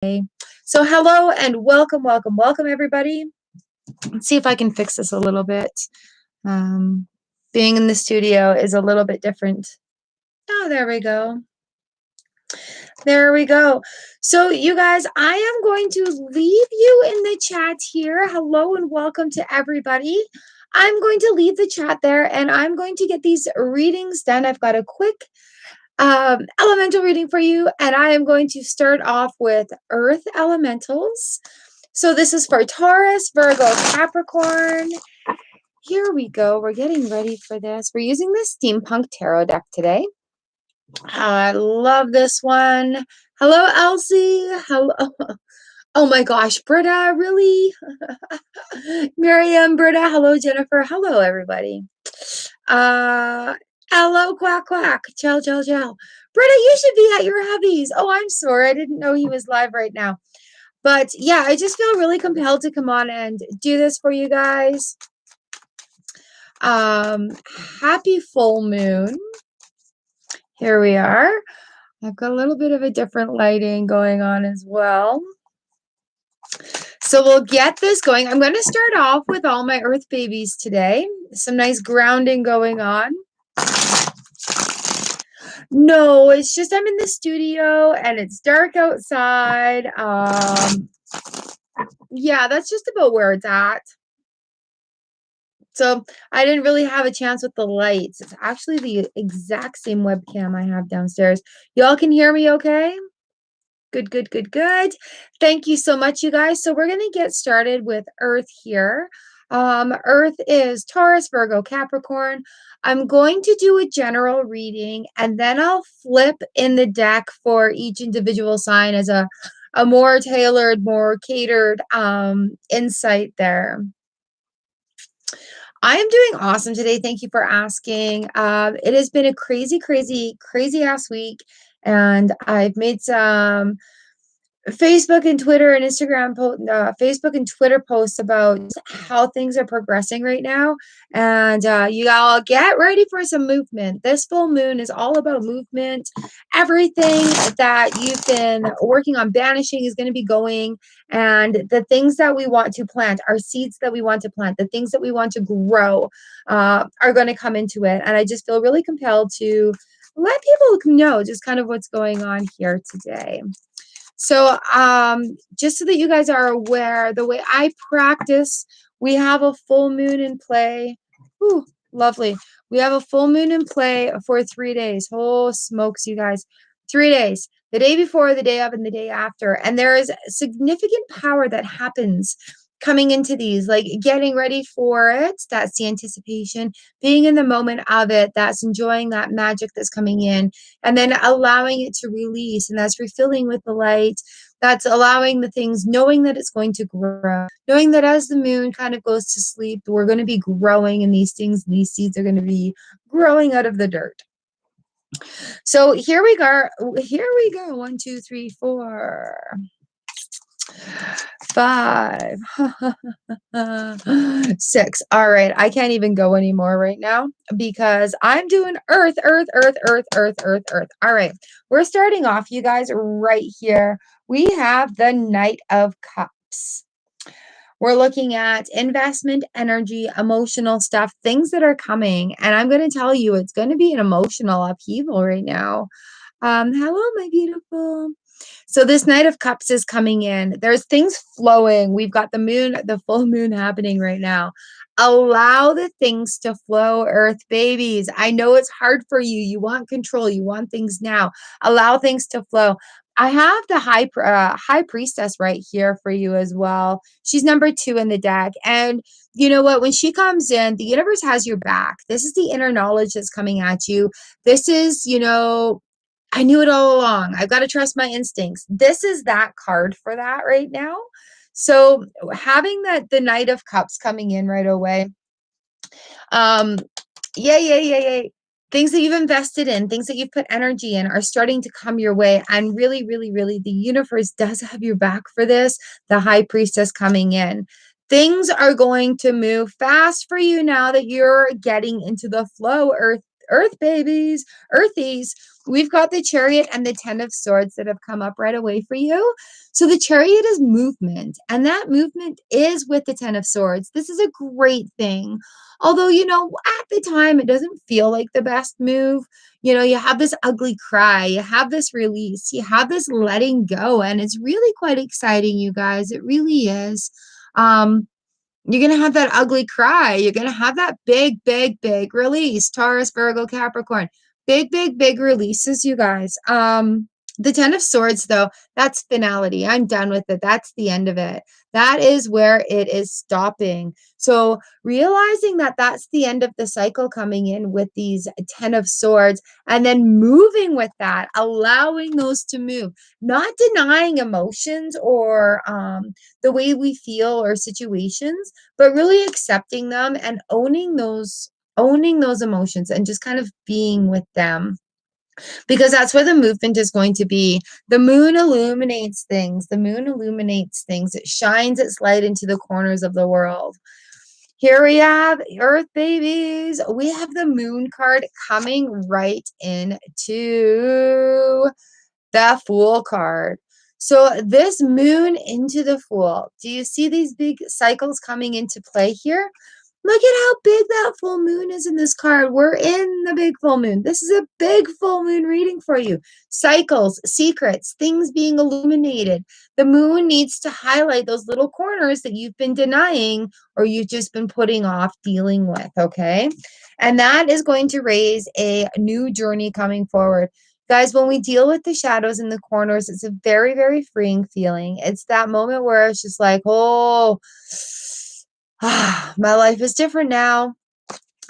So hello and welcome, welcome, welcome everybody. Let's see if I can fix this a little bit. Being in the studio is a little bit different. Oh, there we go. There we go. So you guys, I am going to leave you in the chat here. Hello and welcome to everybody. I'm going to leave the chat there and I'm going to get these readings done. I've got a quick elemental reading for you, and I am going to start off with earth elementals. So this is for Taurus, Virgo, Capricorn. Here we go. We're getting ready for this. We're using the Steampunk Tarot deck today. I love this one. Hello, Elsie. Hello. Oh my gosh, Britta, really? Miriam, Britta. Hello, Jennifer. Hello, everybody. Hello, quack, quack. Ciao, ciao, ciao. Britta, you should be at your hubby's. Oh, I'm sorry. I didn't know he was live right now. But yeah, I just feel really compelled to come on and do this for you guys. Happy full moon. Here we are. I've got a little bit of a different lighting going on as well. So we'll get this going. I'm going to start off with all my earth babies today. Some nice grounding going on. No, it's just I'm in the studio and it's dark outside. Yeah, that's just about where it's at. So I didn't really have a chance with the lights. It's actually the exact same webcam I have downstairs. Y'all can hear me okay? Good, good, good, good. Thank you so much, you guys. So we're going to get started with Earth here. Earth is Taurus, Virgo, Capricorn. I'm going to do a general reading, and then I'll flip in the deck for each individual sign as a more tailored, more catered insight there. I am doing awesome today. Thank you for asking. It has been a crazy, crazy, crazy ass week, and I've made some Facebook and Twitter and Instagram, Facebook and Twitter posts about how things are progressing right now. And you all get ready for some movement. This full moon is all about movement. Everything that you've been working on banishing is going to be going. And the things that we want to plant, our seeds that we want to plant, the things that we want to grow are going to come into it. And I just feel really compelled to let people know just kind of what's going on here today. So just so that you guys are aware, the way I practice, we have a full moon in play. Ooh, lovely. We have a full moon in play for 3 days. Oh, smokes, you guys. 3 days. The day before, the day of, and the day after. And there is significant power that happens coming into these, like getting ready for it. That's the anticipation, being in the moment of it. That's enjoying that magic that's coming in, and then allowing it to release. And that's refilling with the light. That's allowing the things, knowing that it's going to grow, knowing that as the moon kind of goes to sleep, we're going to be growing in these things. These seeds are going to be growing out of the dirt. So here we go. Here we go. 1, 2, 3, 4. 5, 6. All right. I can't even go anymore right now because I'm doing earth, earth, earth, earth, earth, earth, earth. All right. We're starting off, you guys, right here. We have the Knight of Cups. We're looking at investment, energy, emotional stuff, things that are coming. And I'm going to tell you, it's going to be an emotional upheaval right now. Hello, my beautiful. So this Knight of Cups is coming in. There's things flowing. We've got the moon, the full moon happening right now. Allow the things to flow, Earth babies. I know it's hard for you. You want control. You want things now. Allow things to flow. I have the high priestess right here for you as well. She's number 2 in the deck. And you know what? When she comes in, the universe has your back. This is the inner knowledge that's coming at you. This is, I knew it all along. I've got to trust my instincts. This is that card for that right now. So having the Knight of Cups coming in right away. Yay. Things that you've invested in, things that you've put energy in are starting to come your way. And really, really, really, the universe does have your back for this. The High Priestess coming in. Things are going to move fast for you now that you're getting into the flow, Earth babies, Earthies, we've got the Chariot and the Ten of Swords that have come up right away for you. So the Chariot is movement, and that movement is with the Ten of Swords. This is a great thing. Although, at the time, it doesn't feel like the best move. You have this ugly cry, you have this release, you have this letting go, and it's really quite exciting, you guys. It really is. You're going to have that ugly cry. You're going to have that big, big, big release. Taurus, Virgo, Capricorn. Big, big, big releases, you guys. The Ten of Swords, though, that's finality. I'm done with it. That's the end of it. That is where it is stopping. So realizing that that's the end of the cycle coming in with these Ten of Swords and then moving with that, allowing those to move, not denying emotions or the way we feel or situations, but really accepting them and owning those emotions and just kind of being with them, because that's where the movement is going to be. The moon illuminates things. The moon illuminates things. It shines its light into the corners of the world. Here we have Earth babies. We have the moon card coming right into the Fool card. So this moon into the Fool. Do you see these big cycles coming into play here? Look at how big that full moon is in this card. We're in the big full moon. This is a big full moon reading for you. Cycles, secrets, things being illuminated. The moon needs to highlight those little corners that you've been denying or you've just been putting off dealing with, okay? And that is going to raise a new journey coming forward. Guys, when we deal with the shadows in the corners, it's a very, very freeing feeling. It's that moment where it's just like, oh, my life is different now.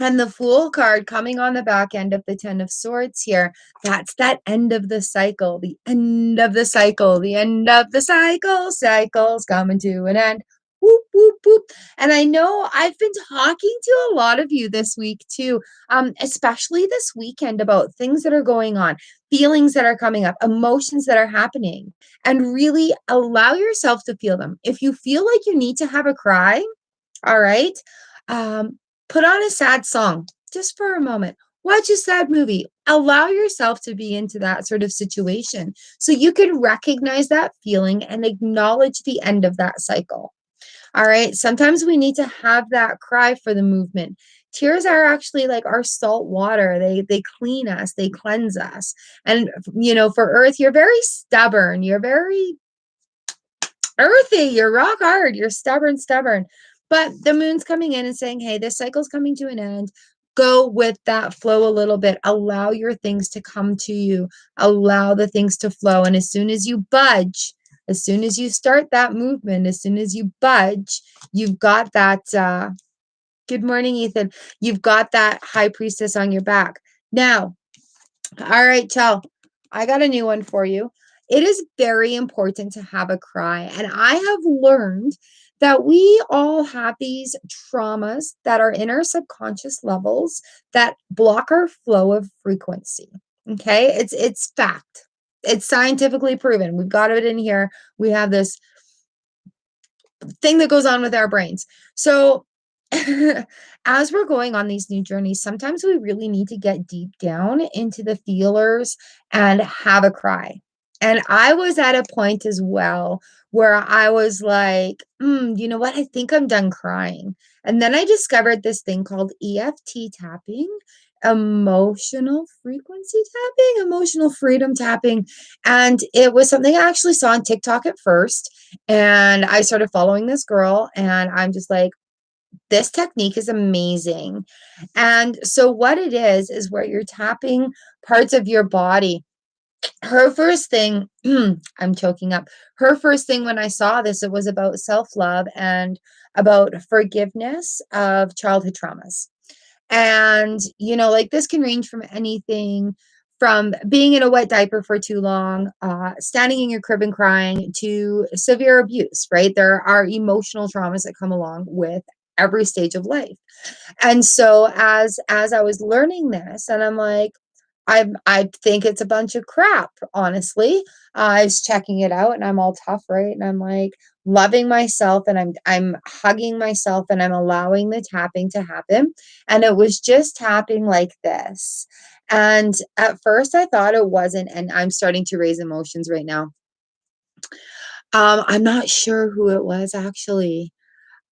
And the Fool card coming on the back end of the Ten of Swords here, that's that end of the cycle, the end of the cycle, the end of the cycle, cycles coming to an end. Whoop, whoop, whoop. And I know I've been talking to a lot of you this week too, especially this weekend, about things that are going on, feelings that are coming up, emotions that are happening, and really allow yourself to feel them. If you feel like you need to have a cry, all right. Put on a sad song just for a moment. Watch a sad movie. Allow yourself to be into that sort of situation so you can recognize that feeling and acknowledge the end of that cycle. All right. Sometimes we need to have that cry for the movement. Tears are actually like our salt water. They clean us, they cleanse us. And for Earth, you're very stubborn. You're very earthy. You're rock hard. You're stubborn. But the moon's coming in and saying, hey, this cycle's coming to an end. Go with that flow a little bit. Allow your things to come to you. Allow the things to flow. And as soon as you budge, as soon as you start that movement, as soon as you budge, you've got that, good morning, Ethan. You've got that high priestess on your back. Now, all right, Chal, I got a new one for you. It is very important to have a cry. And I have learned that we all have these traumas that are in our subconscious levels that block our flow of frequency. Okay, it's fact. It's scientifically proven. We've got it in here. We have this thing that goes on with our brains. So as we're going on these new journeys, sometimes we really need to get deep down into the feelers and have a cry. And I was at a point as well where I was like, you know what? I think I'm done crying. And then I discovered this thing called EFT tapping, emotional frequency tapping, emotional freedom tapping. And it was something I actually saw on TikTok at first. And I started following this girl, and I'm just like, this technique is amazing. And so what it is where you're tapping parts of your body. Her first thing, I'm choking up. Her first thing when I saw this, it was about self-love and about forgiveness of childhood traumas. And, like this can range from anything from being in a wet diaper for too long, standing in your crib and crying, to severe abuse, right? There are emotional traumas that come along with every stage of life. And so as I was learning this, and I'm like, I think it's a bunch of crap, honestly. I was checking it out and I'm all tough, right? And I'm like loving myself and I'm hugging myself and I'm allowing the tapping to happen. And it was just tapping like this. And at first I thought it wasn't, and I'm starting to raise emotions right now. I'm not sure who it was actually.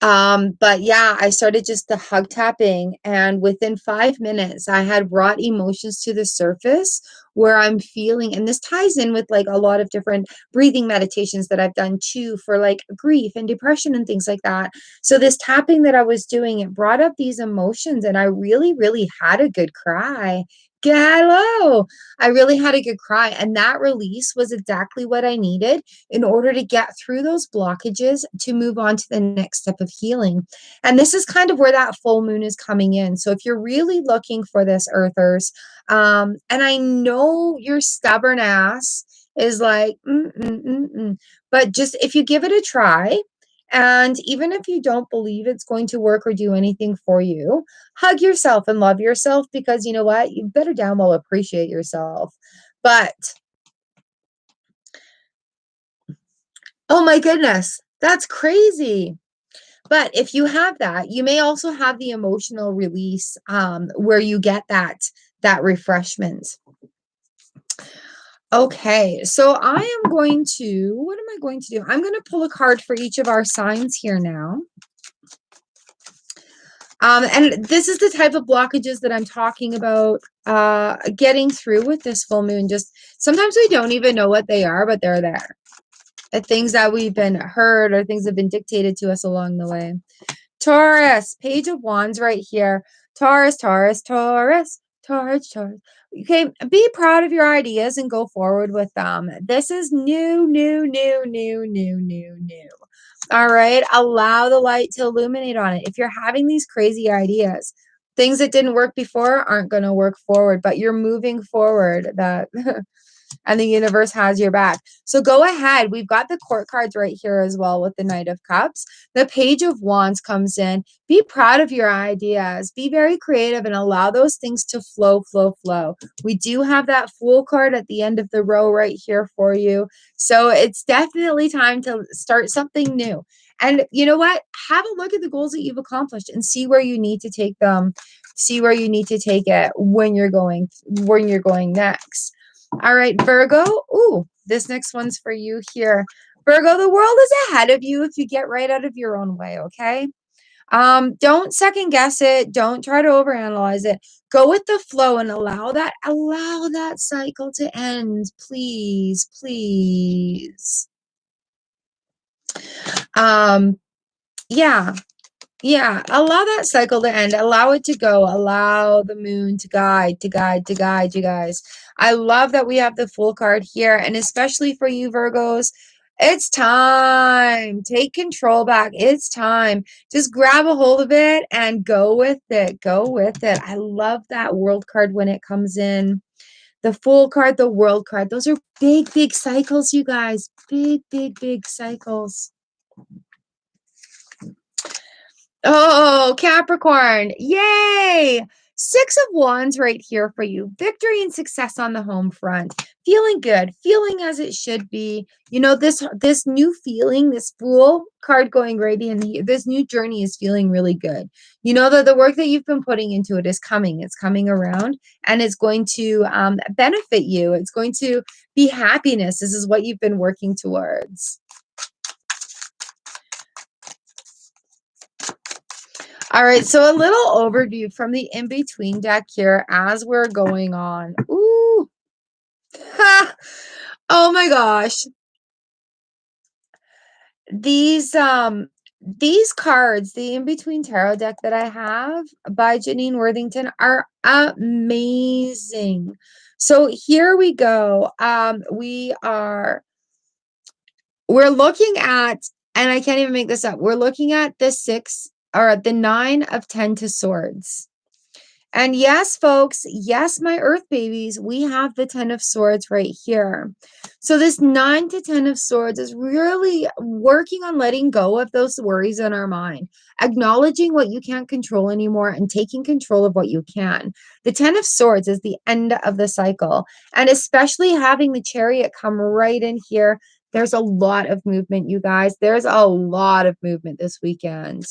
But yeah, I started just the hug tapping, and within 5 minutes, I had brought emotions to the surface where I'm feeling, and this ties in with like a lot of different breathing meditations that I've done too for like grief and depression and things like that. So this tapping that I was doing, it brought up these emotions, and I really, really had a good cry. Hello. I really had a good cry, and that release was exactly what I needed in order to get through those blockages to move on to the next step of healing. And this is kind of where that full moon is coming in. So if you're really looking for this, earthers, and I know your stubborn ass is like, but just if you give it a try, and even if you don't believe it's going to work or do anything for you, hug yourself and love yourself, because you know what? You better damn well appreciate yourself. But oh my goodness, that's crazy. But if you have that, you may also have the emotional release where you get that refreshment. Okay, so I am going to, what am I going to do? I'm going to pull a card for each of our signs here now. And this is the type of blockages that I'm talking about getting through with this full moon. Just sometimes we don't even know what they are, but they're there. Things that we've been heard or things that have been dictated to us along the way. Taurus, Page of Wands right here. Taurus, Taurus, Taurus, Taurus, Taurus. Okay, be proud of your ideas and go forward with them. This is new, new, new, new, new, new, new. All right, allow the light to illuminate on it. If you're having these crazy ideas, things that didn't work before aren't going to work forward, but you're moving forward. That and the universe has your back. So go ahead. We've got the court cards right here as well with the Knight of Cups. The Page of Wands comes in. Be proud of your ideas. Be very creative and allow those things to flow, flow, flow. We do have that Fool card at the end of the row right here for you. So it's definitely time to start something new. And you know what? Have a look at the goals that you've accomplished and see where you need to take them. See where you need to take it when you're going next. All right, Virgo. Ooh, this next one's for you here. Virgo, the world is ahead of you if you get right out of your own way, okay? Don't second guess it. Don't try to overanalyze it. Go with the flow and allow that cycle to end. Please, please. Yeah. Yeah, allow that cycle to end. Allow it to go. Allow the moon to guide you guys. I love that we have the Fool card here, and especially for you Virgos, it's time. Take control back. It's time. Just grab a hold of it and go with it. Go with it. I love that World card when it comes in. The Fool card, the World card. Those are big, big cycles, you guys. Big, big, big cycles. Oh, Capricorn. Yay. Six of Wands right here for you. Victory and success on the home front. Feeling good, feeling as it should be. You know, this new feeling, this Fool card going right in here, this new journey is feeling really good. You know that the work that you've been putting into it is coming. It's coming around and it's going to benefit you. It's going to be happiness. This is what you've been working towards. All right, so a little overview from the in-between deck here as we're going on. Ooh. Ha! Oh my gosh. These cards, the in-between tarot deck that I have by Janine Worthington are amazing. So here we go. We're looking at, and I can't even make this up. We're looking at the 9 of 10 to swords. And yes, folks, yes, my earth babies, we have the 10 of swords right here. So this 9 to 10 of swords is really working on letting go of those worries in our mind, acknowledging what you can't control anymore and taking control of what you can. The 10 of swords is the end of the cycle. And especially having the chariot come right in here, there's a lot of movement, you guys. There's a lot of movement this weekend.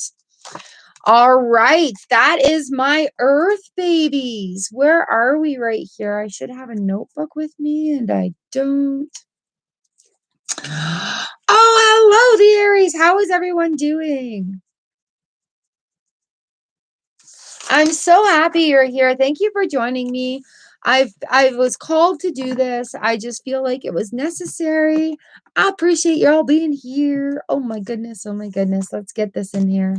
All right, that is my earth babies. Where are we right here? I should have a notebook with me and I don't. Oh, hello, the Aries. How is everyone doing? I'm so happy you're here. Thank you for joining me. I was called to do this. I just feel like it was necessary. I appreciate you all being here. Oh my goodness. Oh my goodness. Let's get this in here.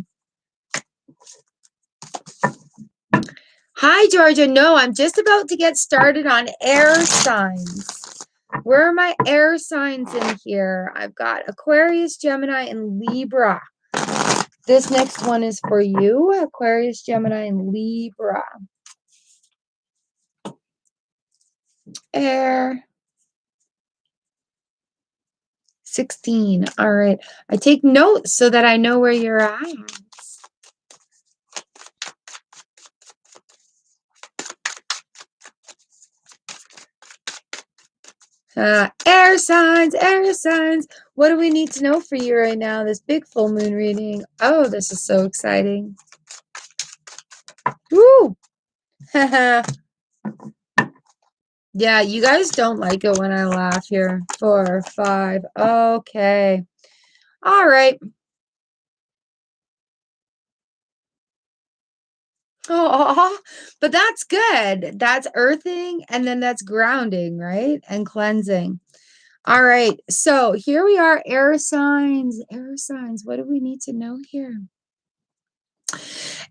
Hi, Georgia. No, I'm just about to get started on air signs. Where are my air signs in here? I've got Aquarius, Gemini, and Libra. This next one is for you, Aquarius, Gemini, and Libra. Air. 16. All right. I take notes so that I know where you're at. Air signs, air signs. What do we need to know for you right now? This big full moon reading. Oh, this is so exciting. Woo! Yeah, you guys don't like it when I laugh here. 4, 5. Okay. All right. Oh, but that's good. That's earthing and then that's grounding, right? And cleansing. All right. So here we are, air signs. Air signs. What do we need to know here?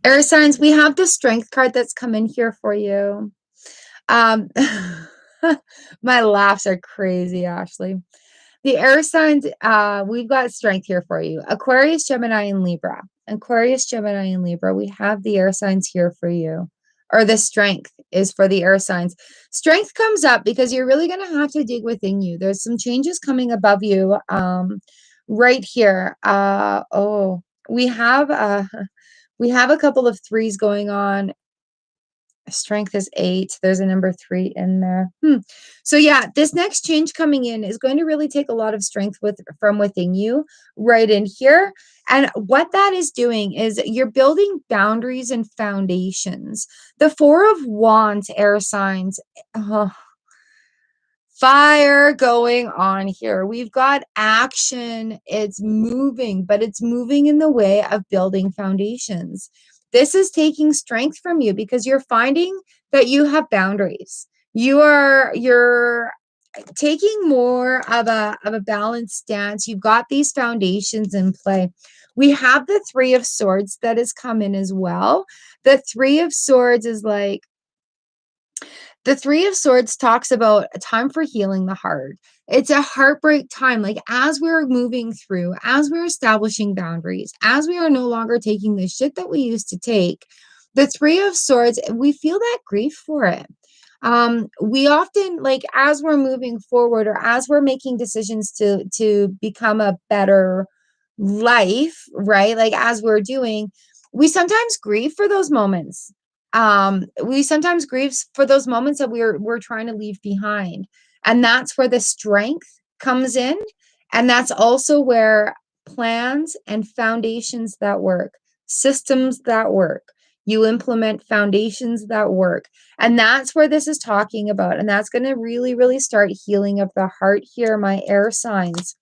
Air signs, we have the strength card that's come in here for you. My laughs are crazy, Ashley. The air signs, we've got strength here for you. Aquarius, Gemini, and Libra. Aquarius, Gemini, and Libra. We have the air signs here for you. Or the strength is for the air signs. Strength comes up because you're really going to have to dig within you. There's some changes coming above you right here. We have a couple of threes going on. Strength is 8. There's a number 3 in there. So yeah, this next change coming in is going to really take a lot of strength from within you right in here. And what that is doing is you're building boundaries and foundations. The 4 of Wands, air signs. Fire going on here. We've got action. It's moving, but it's moving in the way of building foundations. This is taking strength from you because you're finding that you have boundaries. You're taking more of a balanced stance. You've got these foundations in play. We have the 3 of Swords that has come in as well. The 3 of Swords is like, the 3 of Swords talks about a time for healing the heart. It's a heartbreak time. Like as we're moving through, as we're establishing boundaries, as we are no longer taking the shit that we used to take, the 3 of Swords, we feel that grief for it. We often, like as we're moving forward or as we're making decisions to become a better life, right? Like as we're doing, we sometimes grieve for those moments. We sometimes grieve for those moments that we're trying to leave behind. And that's where the strength comes in. And that's also where plans and foundations that work, systems that work, you implement foundations that work. And that's where this is talking about. And that's going to really, really start healing of the heart here, my air signs.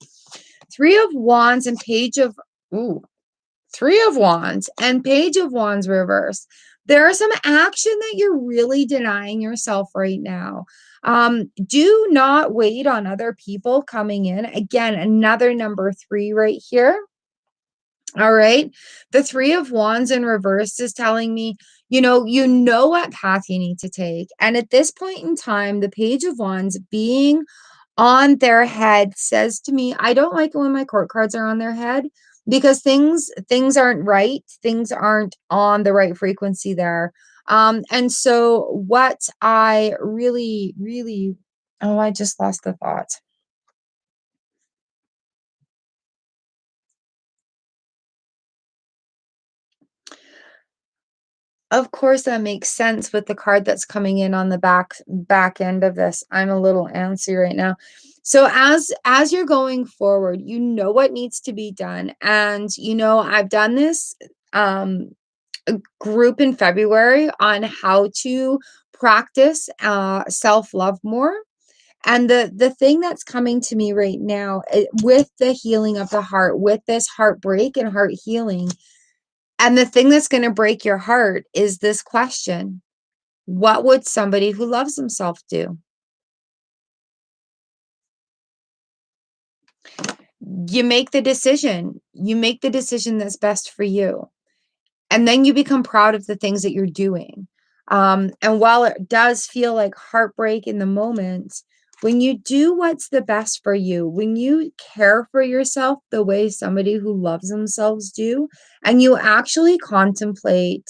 3 of Wands and Page of, 3 of Wands and Page of Wands reverse. There is some action that you're really denying yourself right now. Do not wait on other people coming in. Again, another number 3 right here. All right. The 3 of Wands in reverse is telling me, you know what path you need to take. And at this point in time, the Page of Wands being on their head says to me, I don't like it when my court cards are on their head because things aren't right. Things aren't on the right frequency there. And so what I really, oh, I just lost the thought. Of course, that makes sense with the card that's coming in on the back end of this. I'm a little antsy right now. So as you're going forward, you know what needs to be done. And I've done this group in February on how to practice self-love more. And the thing that's coming to me right now, with the healing of the heart, with this heartbreak and heart healing, and the thing that's going to break your heart is this question: what would somebody who loves himself do? You make the decision. You make the decision that's best for you. And then you become proud of the things that you're doing. And while it does feel like heartbreak in the moment, when you do what's the best for you, when you care for yourself the way somebody who loves themselves do, and you actually contemplate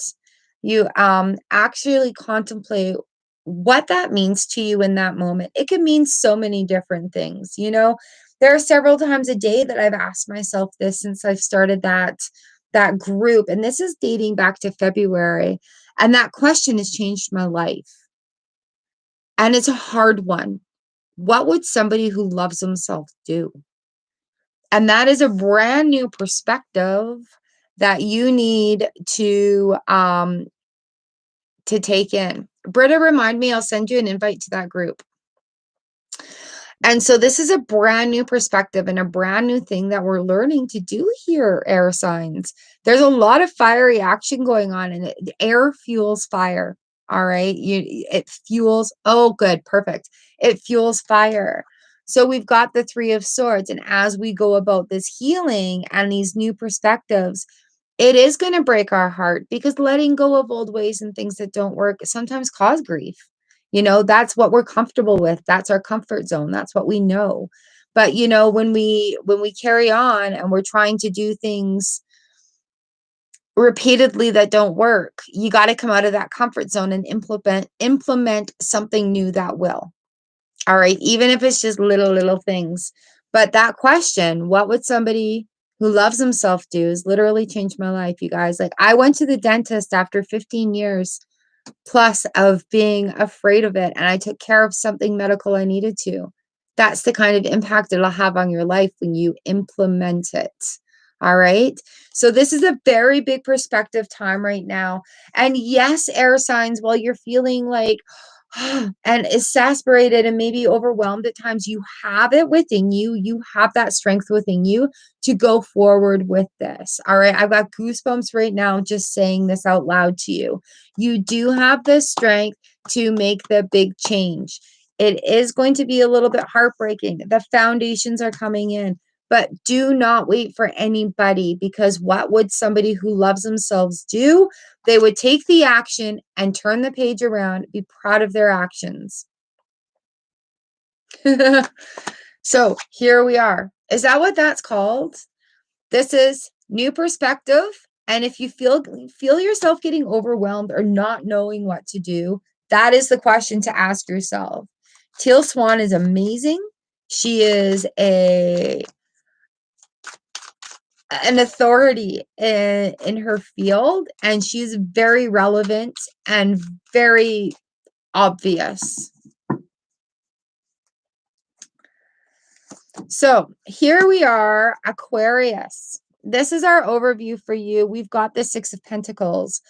what that means to you in that moment. It can mean so many different things. There are several times a day that I've asked myself this since I've started that group, and this is dating back to February, and that question has changed my life. And it's a hard one. What would somebody who loves themselves do? And that is a brand new perspective that you need to take in. Britta, remind me, I'll send you an invite to that group. And so this is a brand new perspective and a brand new thing that we're learning to do here, air signs. There's a lot of fiery action going on, and air fuels fire. All right. It fuels, oh, good, perfect. It fuels fire. So we've got the Three of Swords. And as we go about this healing and these new perspectives, it is going to break our heart, because letting go of old ways and things that don't work sometimes cause grief. That's what we're comfortable with. That's our comfort zone. That's what we know. But when we carry on and we're trying to do things repeatedly that don't work, you got to come out of that comfort zone and implement something new that will. All right, even if it's just little things. But that question, what would somebody who loves himself do, has literally changed my life, you guys. Like, I went to the dentist after 15 years plus of being afraid of it, and I took care of something medical I needed to. That's the kind of impact it'll have on your life when you implement it. All right. So this is a very big perspective time right now. And yes, air signs, while you're feeling like and exasperated and maybe overwhelmed at times, you have it within you. You have that strength within you to go forward with this. All right. I've got goosebumps right now just saying this out loud to you. You do have the strength to make the big change. It is going to be a little bit heartbreaking. The foundations are coming in, but do not wait for anybody, because what would somebody who loves themselves do? They would take the action and turn the page around, be proud of their actions. So here we are. Is that what that's called? This is new perspective. And if you feel yourself getting overwhelmed or not knowing what to do, that is the question to ask yourself. Teal Swan is amazing. She is an authority in her field, and she's very relevant and very obvious. So here we are, Aquarius. This is our overview for you. We've got the Six of Pentacles.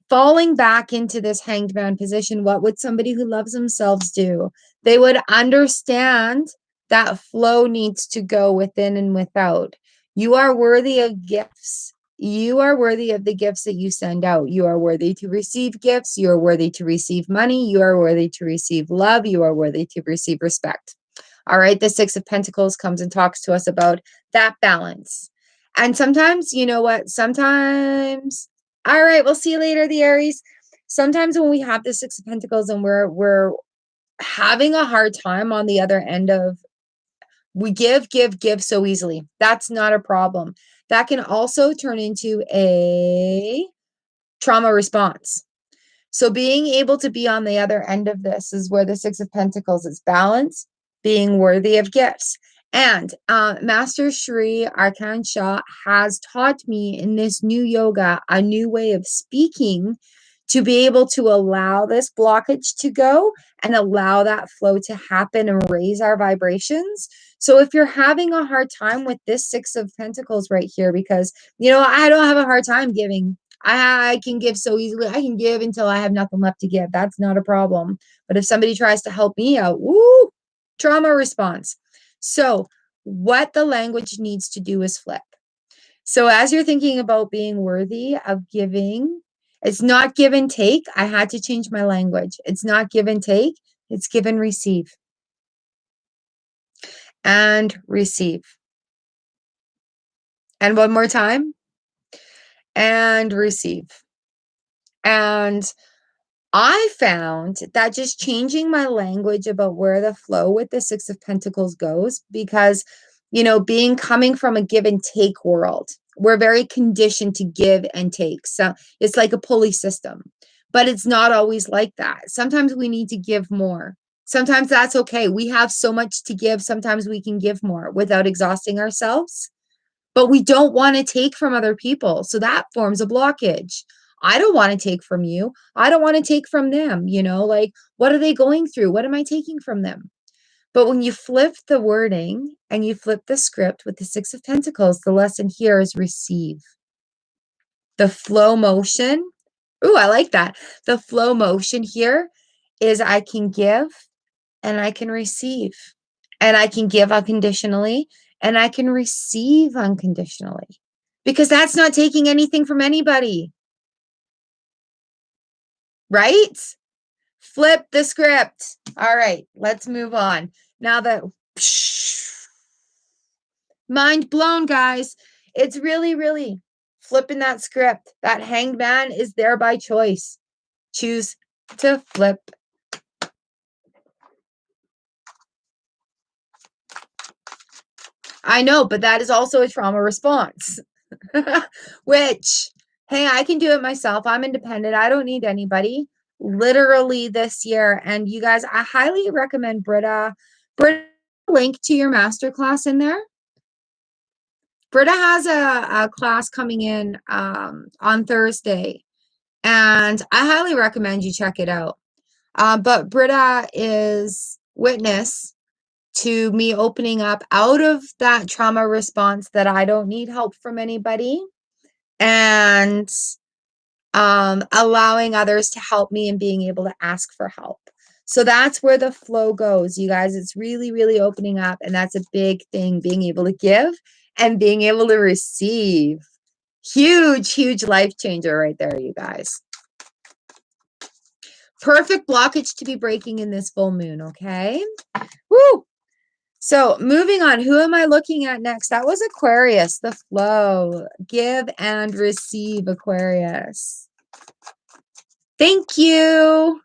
Falling back into this hanged man position, what would somebody who loves themselves do? They would understand that flow needs to go within and without. You are worthy of gifts. You are worthy of the gifts that you send out. You are worthy to receive gifts. You are worthy to receive money. You are worthy to receive love. You are worthy to receive respect. All right. The Six of Pentacles comes and talks to us about that balance. And sometimes, you know what? Sometimes, all right, we'll see you later, the Aries. Sometimes when we have the Six of Pentacles and we're having a hard time on the other end of, we give so easily. That's not a problem. That can also turn into a trauma response. So being able to be on the other end of this is where the Six of Pentacles is balance, being worthy of gifts. And Master Shri Arkan Shah has taught me in this new yoga a new way of speaking to be able to allow this blockage to go and allow that flow to happen and raise our vibrations. So if you're having a hard time with this Six of Pentacles right here, because, I don't have a hard time giving. I can give so easily. I can give until I have nothing left to give. That's not a problem. But if somebody tries to help me out, woo, trauma response. So what the language needs to do is flip. So as you're thinking about being worthy of giving, it's not give and take. I had to change my language. It's not give and take. It's give and receive. And receive. And one more time. And receive. And I found that just changing my language about where the flow with the Six of Pentacles goes, because, coming from a give and take world, we're very conditioned to give and take. So it's like a pulley system, but it's not always like that. Sometimes we need to give more. Sometimes that's okay. We have so much to give. Sometimes we can give more without exhausting ourselves, but we don't want to take from other people. So that forms a blockage. I don't want to take from you. I don't want to take from them. Like, what are they going through? What am I taking from them? But when you flip the wording and you flip the script with the Six of Pentacles, the lesson here is receive. The flow motion. Ooh, I like that. The flow motion here is I can give and I can receive. And I can give unconditionally and I can receive unconditionally. Because that's not taking anything from anybody. Right? Flip the script. All right, let's move on. Now that mind blown, guys. It's really, really flipping that script. That hanged man is there by choice. Choose to flip. I know, but that is also a trauma response. Which, hey, I can do it myself. I'm independent. I don't need anybody. Literally this year. And you guys, I highly recommend Britta. Britta, link to your masterclass in there. Britta has a class coming in on Thursday. And I highly recommend you check it out. But Britta is witness to me opening up out of that trauma response that I don't need help from anybody, and allowing others to help me and being able to ask for help. So that's where the flow goes, you guys. It's really, really opening up, and that's a big thing, being able to give and being able to receive. Huge, huge life changer right there, you guys. Perfect blockage to be breaking in this full moon, okay? Woo! So moving on, who am I looking at next? That was Aquarius, the flow. Give and receive, Aquarius. Thank you.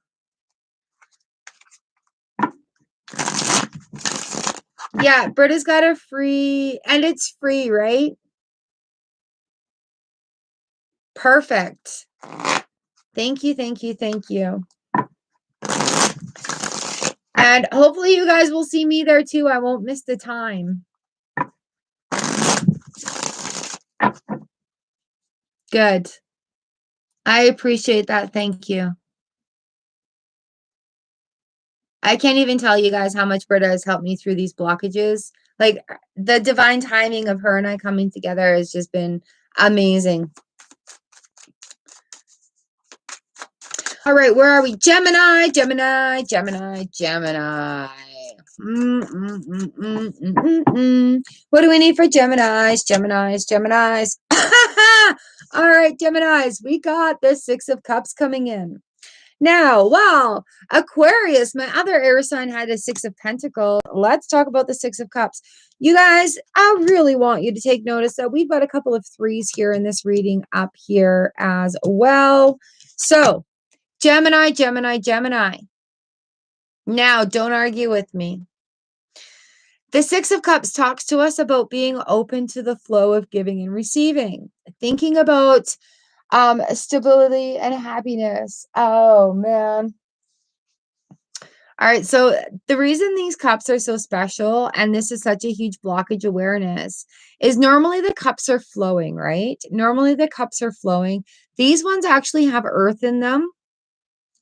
Yeah, Britta's got a free, and it's free, right? Perfect. Thank you, thank you, thank you. And hopefully you guys will see me there too. I won't miss the time. Good. I appreciate that. Thank you. I can't even tell you guys how much Britta has helped me through these blockages. Like, the divine timing of her and I coming together has just been amazing. All right, where are we? Gemini, Gemini, Gemini, Gemini. What do we need for Geminis? Geminis, Geminis. All right, Geminis, we got the Six of Cups coming in. Now, wow, Aquarius, my other air sign, had a Six of Pentacles. Let's talk about the Six of Cups. You guys, I really want you to take notice that we've got a couple of threes here in this reading up here as well. So, Gemini, Gemini, Gemini. Now, don't argue with me. The Six of Cups talks to us about being open to the flow of giving and receiving. Thinking about Stability and happiness. Oh man. All right, so the reason these cups are so special, and this is such a huge blockage awareness, is normally the cups are flowing, right? Normally the cups are flowing. These ones actually have earth in them,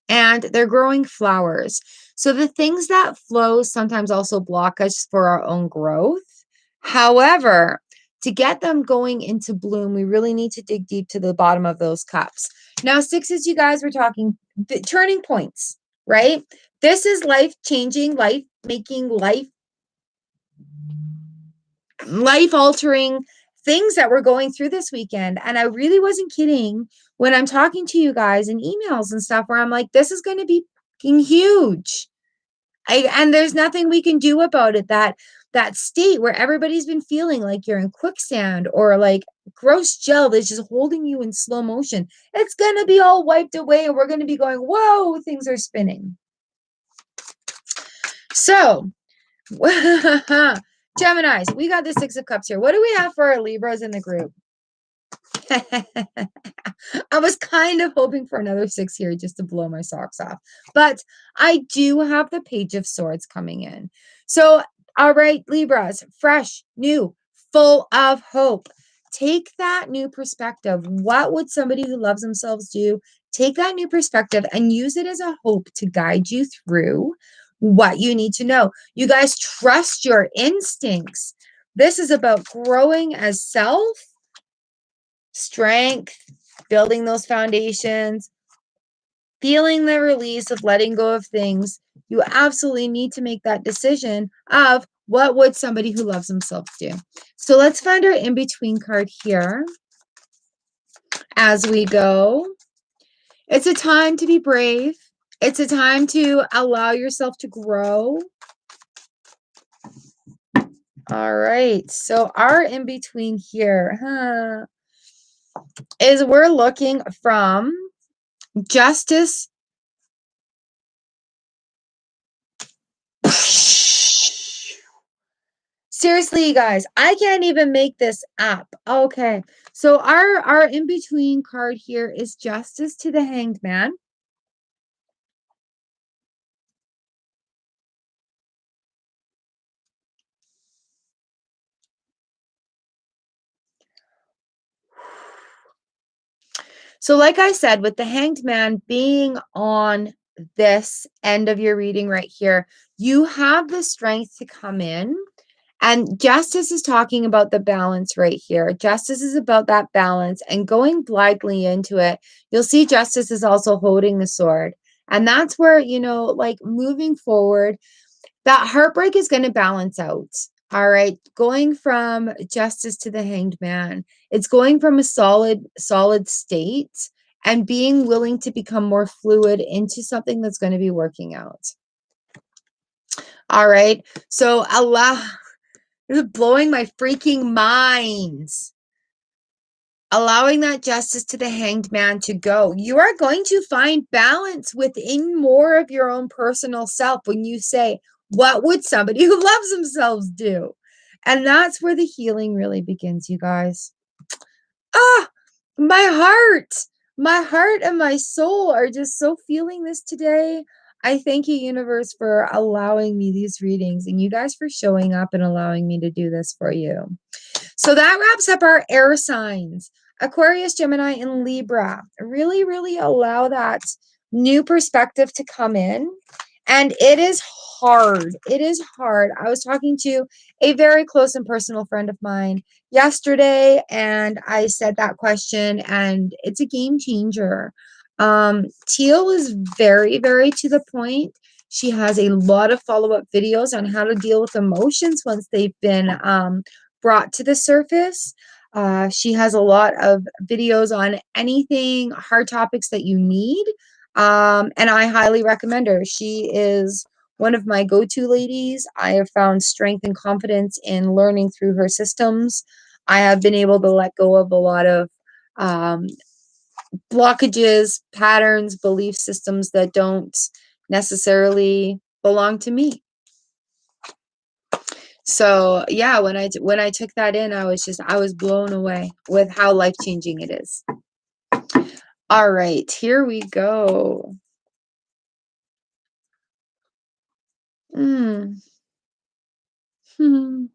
and they're growing flowers. So the things that flow sometimes also block us for our own growth. However, to get them going into bloom, we really need to dig deep to the bottom of those cups. Now, sixes, you guys were talking turning points, right? This is life changing, life making, life altering things that we're going through this weekend. And I really wasn't kidding when I'm talking to you guys in emails and stuff where I'm like, this is going to be huge. And there's nothing we can do about it. That state where everybody's been feeling like you're in quicksand or like gross gel that's just holding you in slow motion. It's going to be all wiped away and we're going to be going, whoa, things are spinning. So, Geminis, we got the Six of Cups here. What do we have for our Libras in the group? I was kind of hoping for another six here just to blow my socks off. But I do have the Page of Swords coming in. So, all right, Libras, fresh, new, full of hope. Take that new perspective. What would somebody who loves themselves do? Take that new perspective and use it as a hope to guide you through what you need to know. You guys trust your instincts. This is about growing as self, strength, building those foundations, feeling the release of letting go of things. You absolutely need to make that decision of what would somebody who loves themselves do. So let's find our in-between card here as we go. It's a time to be brave. It's a time to allow yourself to grow. All right. So our in-between here is we're looking from Justice. Seriously, you guys, I can't even make this up. Okay. So our in-between card here is Justice to the Hanged Man. So like I said, with the Hanged Man being on this end of your reading right here, you have the strength to come in. And Justice is talking about the balance right here. Justice is about that balance and going blindly into it. You'll see Justice is also holding the sword. And that's where, like moving forward, that heartbreak is going to balance out. All right. Going from Justice to the Hanged Man, it's going from a solid state and being willing to become more fluid into something that's going to be working out. All right. So this is blowing my freaking mind. Allowing that Justice to the Hanged Man to go. You are going to find balance within more of your own personal self when you say, what would somebody who loves themselves do? And that's where the healing really begins, you guys. My heart and my soul are just so feeling this today. I thank you, universe, for allowing me these readings and you guys for showing up and allowing me to do this for you. So that wraps up our air signs, Aquarius, Gemini, and Libra. Really, really allow that new perspective to come in. And it is hard. It is hard. I was talking to a very close and personal friend of mine yesterday, and I said that question, and it's a game changer. Teal is very, very to the point. She has a lot of follow-up videos on how to deal with emotions once they've been brought to the surface. She has a lot of videos on anything, hard topics that you need. And I highly recommend her. She is one of my go-to ladies. I have found strength and confidence in learning through her systems. I have been able to let go of a lot of blockages, patterns, belief systems that don't necessarily belong to me. So yeah, when I took that in, I was blown away with how life-changing it is. All right, here we go. Mm. Hmm.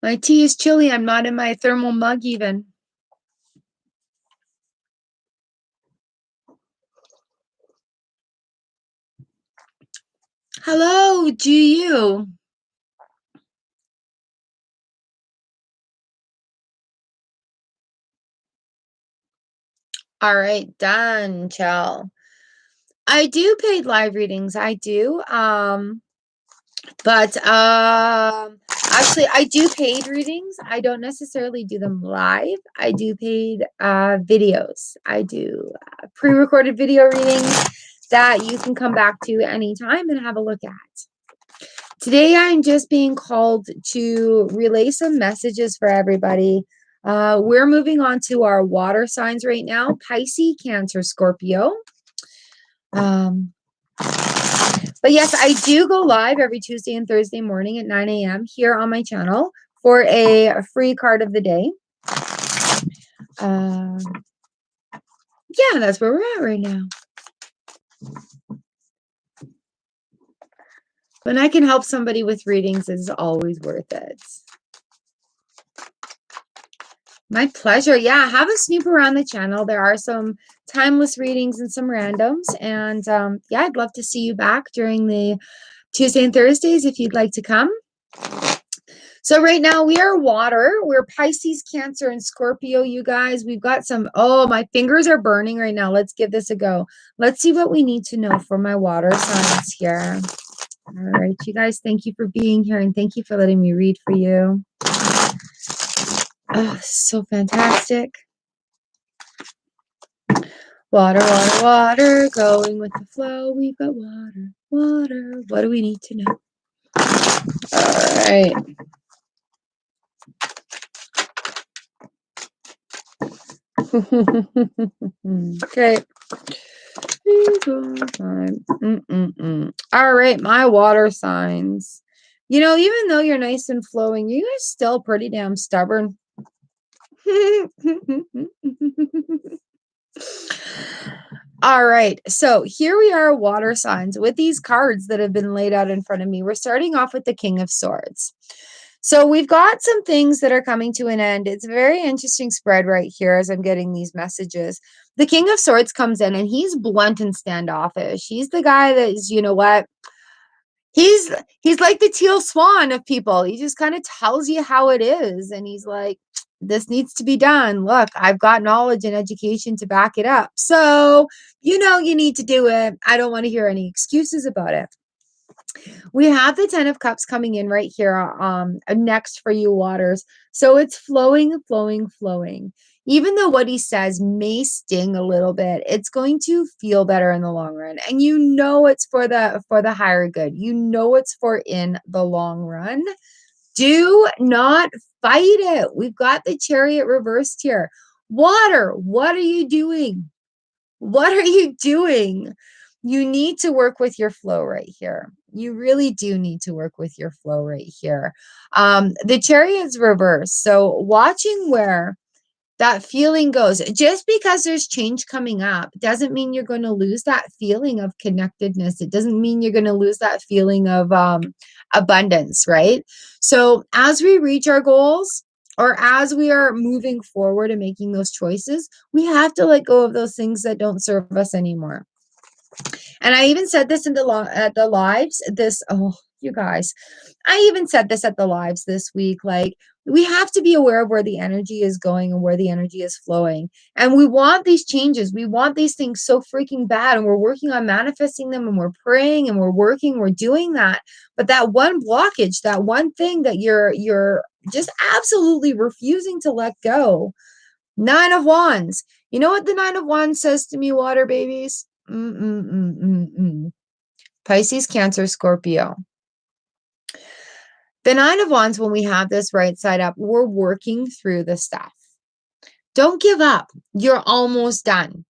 My tea is chilly. I'm not in my thermal mug even. Hello, do you? All right, done, Chell. I do paid live readings. I do. But actually I do paid readings. I don't necessarily do them live. I do paid videos. I do pre-recorded video readings that you can come back to anytime and have a look at. Today I'm just being called to relay some messages for everybody. We're moving on to our water signs right now: Pisces, Cancer, Scorpio. But yes, I do go live every Tuesday and Thursday morning at 9 a.m. here on my channel for a free card of the day. Yeah, that's where we're at right now. When I can help somebody with readings, it's always worth it. My pleasure. Yeah, have a snoop around the channel. There are some timeless readings and some randoms. And yeah, I'd love to see you back during the Tuesday and Thursdays if you'd like to come. So right now we are water. We're Pisces, Cancer, and Scorpio, you guys. We've got some, oh, my fingers are burning right now. Let's give this a go. Let's see what we need to know for my water signs here. All right, you guys, thank you for being here and thank you for letting me read for you. Oh, so fantastic. Water, water, water, going with the flow. We've got water, water. What do we need to know? All right. Okay. All right, my water signs. You know, even though you're nice and flowing, you guys still pretty damn stubborn. All right, so here we are, water signs, with these cards that have been laid out in front of me. We're starting off with the King of Swords. So we've got some things that are coming to an end. It's a very interesting spread right here as I'm getting these messages. The King of Swords comes in and he's blunt and standoffish. He's the guy that is, you know what? He's like the teal swan of people. He just kind of tells you how it is. And he's like, this needs to be done. Look, I've got knowledge and education to back it up. So, you know, you need to do it. I don't want to hear any excuses about it. We have the 10 of Cups coming in right here next for you, waters. So it's flowing, flowing, flowing. Even though what he says may sting a little bit, it's going to feel better in the long run. And you know it's for the higher good. You know it's for in the long run. Do not fight it. We've got the Chariot reversed here. Water, what are you doing? What are you doing? You need to work with your flow right here. You really do need to work with your flow right here. The Chariot's reversed. So watching where that feeling goes, just because there's change coming up doesn't mean you're going to lose that feeling of connectedness. It doesn't mean you're going to lose that feeling of abundance, right? So as we reach our goals, or as we are moving forward and making those choices, we have to let go of those things that don't serve us anymore. And I even said this at the lives. Oh, you guys, I even said this at the lives this week. Like, we have to be aware of where the energy is going and where the energy is flowing. And we want these changes. We want these things so freaking bad. And we're working on manifesting them, and we're praying and we're doing that. But that one blockage, that one thing that you're just absolutely refusing to let go. 9 of Wands. You know what the 9 of Wands says to me, water babies? Pisces, Cancer, Scorpio. The 9 of Wands, when we have this right side up, we're working through the stuff. Don't give up. You're almost done.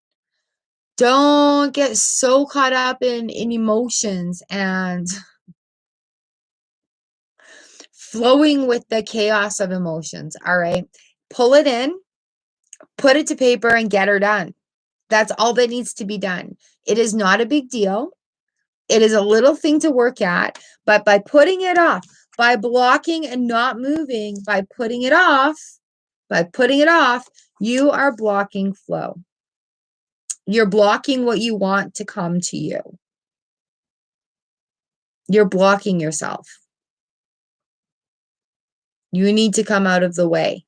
Don't get so caught up in emotions and flowing with the chaos of emotions. All right. Pull it in. Put it to paper and get her done. That's all that needs to be done. It is not a big deal. It is a little thing to work at, but by putting it off, by blocking and not moving, by putting it off, you are blocking flow. You're blocking what you want to come to you. You're blocking yourself. You need to come out of the way.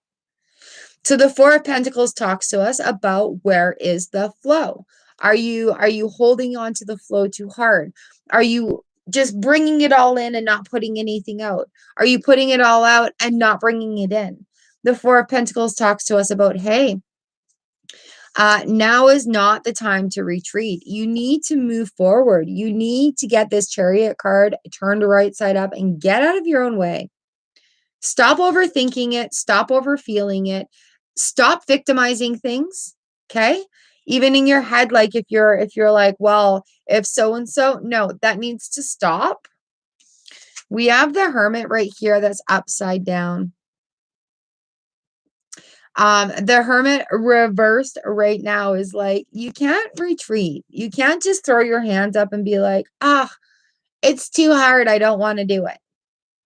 So the Four of Pentacles talks to us about where is the flow. Are you holding on to the flow too hard? Are you just bringing it all in and not putting anything out? Are you putting it all out and not bringing it in? The Four of Pentacles talks to us about, hey, now is not the time to retreat. You need to move forward. You need to get this Chariot card turned right side up and get out of your own way. Stop overthinking it. Stop overfeeling it. Stop victimizing things. Okay. Even in your head, like if you're like, well, if so-and-so, no, that needs to stop. We have the Hermit right here that's upside down. The Hermit reversed right now is like, you can't retreat. You can't just throw your hands up and be like, it's too hard. I don't want to do it.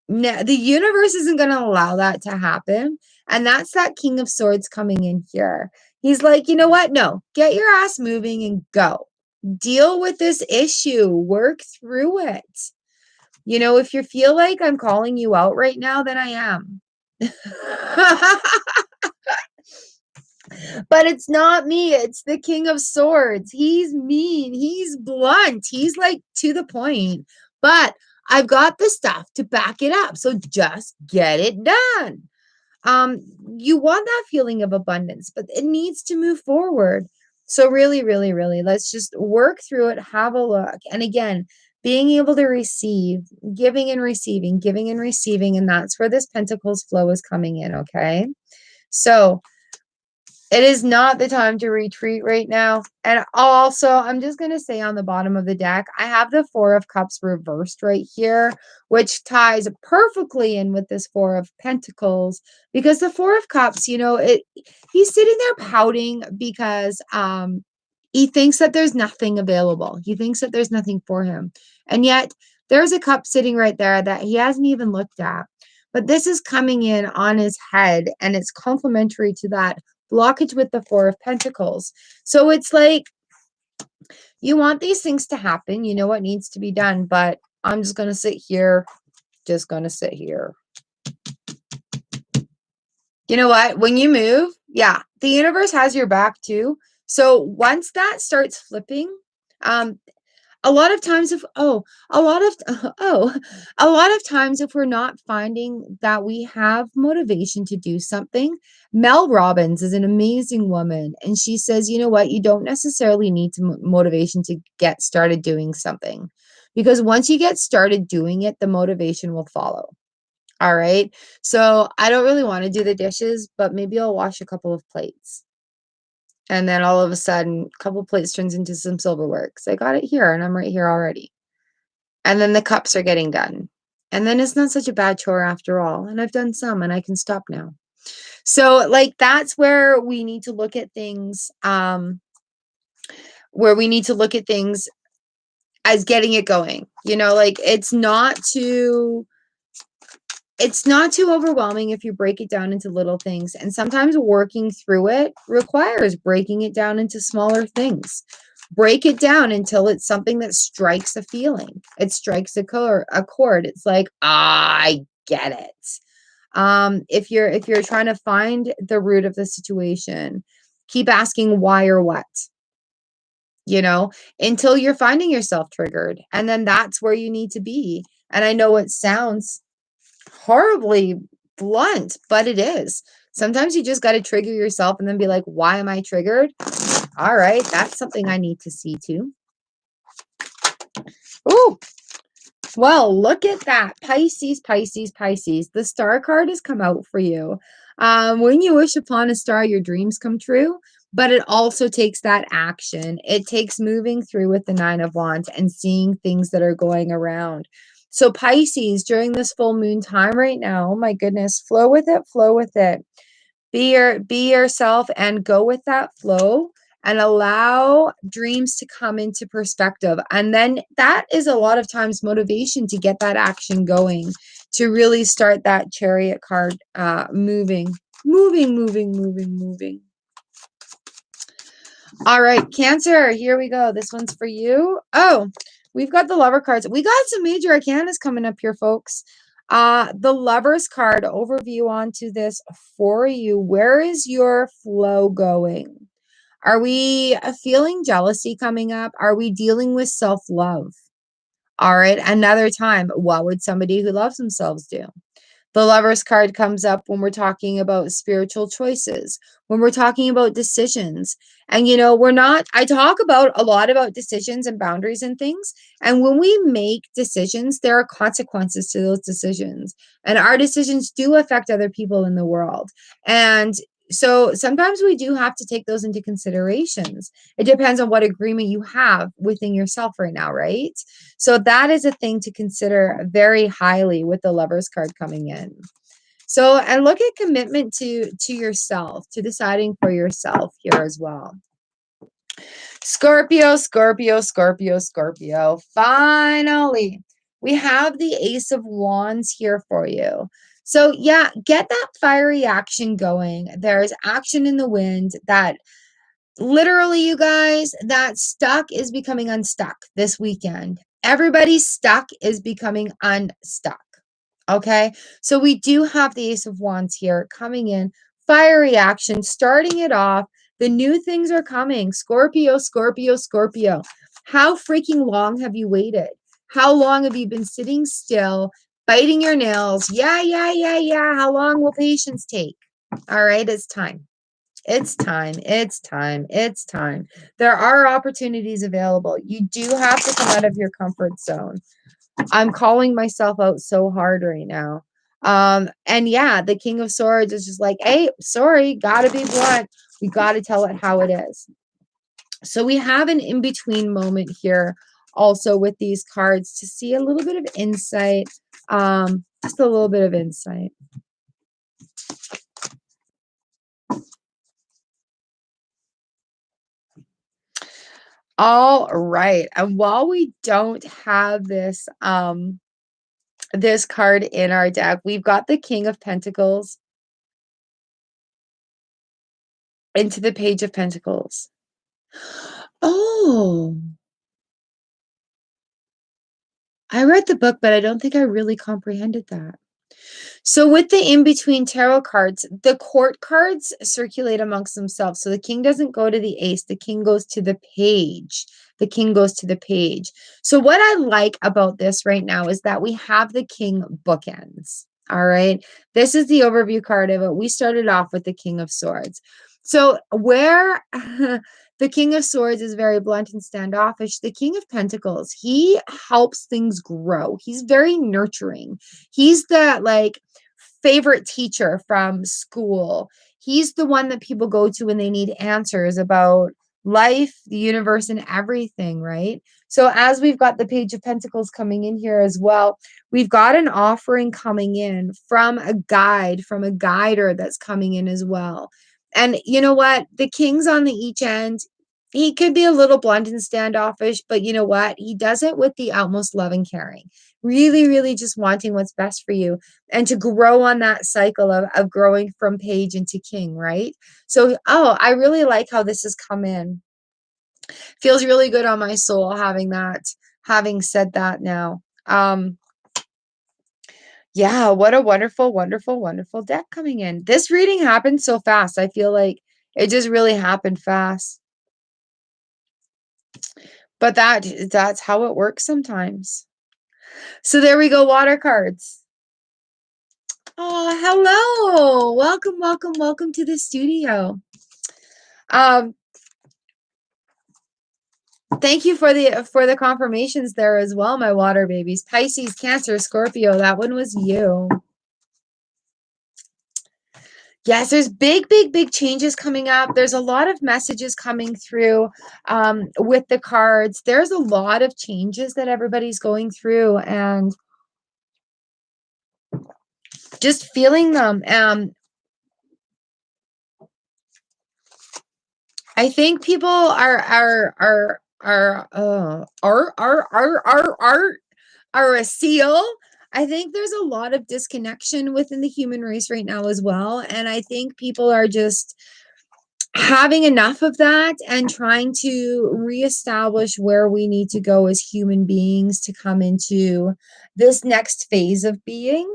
No, the universe isn't going to allow that to happen. And that's that King of Swords coming in here. He's like, you know what? No, get your ass moving and go. Deal with this issue. Work through it. You know, if you feel like I'm calling you out right now, then I am. But it's not me. It's the King of Swords. He's mean. He's blunt. He's like to the point. But I've got the stuff to back it up. So just get it done. You want that feeling of abundance, but it needs to move forward. So really, really, really, let's just work through it. Have a look. And again, being able to receive, giving and receiving, giving and receiving. And that's where this Pentacles flow is coming in. Okay. So it is not the time to retreat right now. And also, I'm just going to say on the bottom of the deck, I have the Four of Cups reversed right here, which ties perfectly in with this Four of Pentacles, because the Four of Cups, you know, he's sitting there pouting because he thinks that there's nothing available. He thinks that there's nothing for him. And yet there's a cup sitting right there that he hasn't even looked at. But this is coming in on his head, and it's complementary to that blockage with the Four of Pentacles. So it's like, you want these things to happen. You know what needs to be done, but I'm just going to sit here. Just going to sit here. You know what? When you move, yeah, the universe has your back too. So once that starts flipping, a lot of times if we're not finding that we have motivation to do something, Mel Robbins is an amazing woman, and she says, you know what, you don't necessarily need to motivation to get started doing something, because once you get started doing it, the motivation will follow. All right. So I don't really want to do the dishes, but maybe I'll wash a couple of plates. And then all of a sudden, a couple plates turns into some silverware because I got it here and I'm right here already. And then the cups are getting done. And then it's not such a bad chore after all. And I've done some and I can stop now. So like, that's where we need to look at things, as getting it going. You know, like it's not too overwhelming if you break it down into little things. And sometimes working through it requires breaking it down into smaller things. Break it down until it's something that strikes a feeling. It strikes a chord. It's like, I get it. If you're trying to find the root of the situation, keep asking why or what, you know, until you're finding yourself triggered. And then that's where you need to be. And I know it sounds horribly blunt, but it is. Sometimes you just got to trigger yourself and then be like, why am I triggered? All right, that's something I need to see too. Oh, well, look at that. Pisces, Pisces, Pisces. The star card has come out for you. When you wish upon a star, your dreams come true, but it also takes that action. It takes moving through with the Nine of Wands and seeing things that are going around. So Pisces, during this full moon time right now, oh my goodness, flow with it, flow with it. Be yourself and go with that flow and allow dreams to come into perspective. And then that is a lot of times motivation to get that action going, to really start that Chariot card moving. All right, Cancer, here we go. This one's for you. Oh, we've got the Lover cards. We got some major arcanas coming up here, folks. The Lovers card overview onto this for you. Where is your flow going? Are we feeling jealousy coming up? Are we dealing with self-love? All right, another time, what would somebody who loves themselves do? The Lovers card comes up when we're talking about spiritual choices, when we're talking about decisions. And, you know, I talk about a lot about decisions and boundaries and things. And when we make decisions, there are consequences to those decisions. And our decisions do affect other people in the world. And so sometimes we do have to take those into considerations. It depends on what agreement you have within yourself right now, right? So that is a thing to consider very highly with the Lovers card coming in. So, and look at commitment to yourself, to deciding for yourself here as well. Scorpio. Finally, we have the Ace of Wands here for you. So yeah, get that fiery action going. There's action in the wind that literally, you guys, that stuck is becoming unstuck this weekend. Everybody's stuck is becoming unstuck. Okay, so we do have the Ace of Wands here coming in, fiery action, starting it off. The new things are coming. Scorpio. How freaking long have you waited? How long have you been sitting still, biting your nails? Yeah. How long will patience take? All right, it's time. It's time. There are opportunities available. You do have to come out of your comfort zone. I'm calling myself out so hard right now. And yeah, the King of Swords is just like, hey, sorry, gotta be blunt. We gotta tell it how it is. So we have an in-between moment here also with these cards to see a little bit of insight. Just a little bit of insight. All right. And while we don't have this this card in our deck, we've got the King of Pentacles into the Page of Pentacles. Oh, I read the book, but I don't think I really comprehended that. So with the in-between tarot cards, the court cards circulate amongst themselves. So the king doesn't go to the ace, the king goes to the page. The king goes to the page. So what I like about this right now is that we have the king bookends. All right. This is the overview card of it. We started off with the King of Swords. So where the King of Swords is very blunt and standoffish, the King of Pentacles, he helps things grow. He's very nurturing. He's the like favorite teacher from school. He's the one that people go to when they need answers about life, the universe, and everything, right? So as we've got the Page of Pentacles coming in here as well, we've got an offering coming in from a guide, from a guider that's coming in as well. And you know what? The king's on the each end. He could be a little blunt and standoffish, but you know what? He does it with the utmost love and caring. Really, really just wanting what's best for you and to grow on that cycle of growing from page into king, right? So, oh, I really like how this has come in. Feels really good on my soul having that, having said that now. Yeah, what a wonderful deck coming in. This reading happened so fast. I feel like it just really happened fast. But that's how it works sometimes. So there we go, water cards. Oh, hello. Welcome to the studio. Thank you for the confirmations there as well, my water babies. Pisces, Cancer, Scorpio. That one was you. Yes, there's big changes coming up. There's a lot of messages coming through with the cards. There's a lot of changes that everybody's going through and just feeling them. I think people are a seal. I think there's a lot of disconnection within the human race right now as well. And I think people are just having enough of that and trying to reestablish where we need to go as human beings to come into this next phase of being.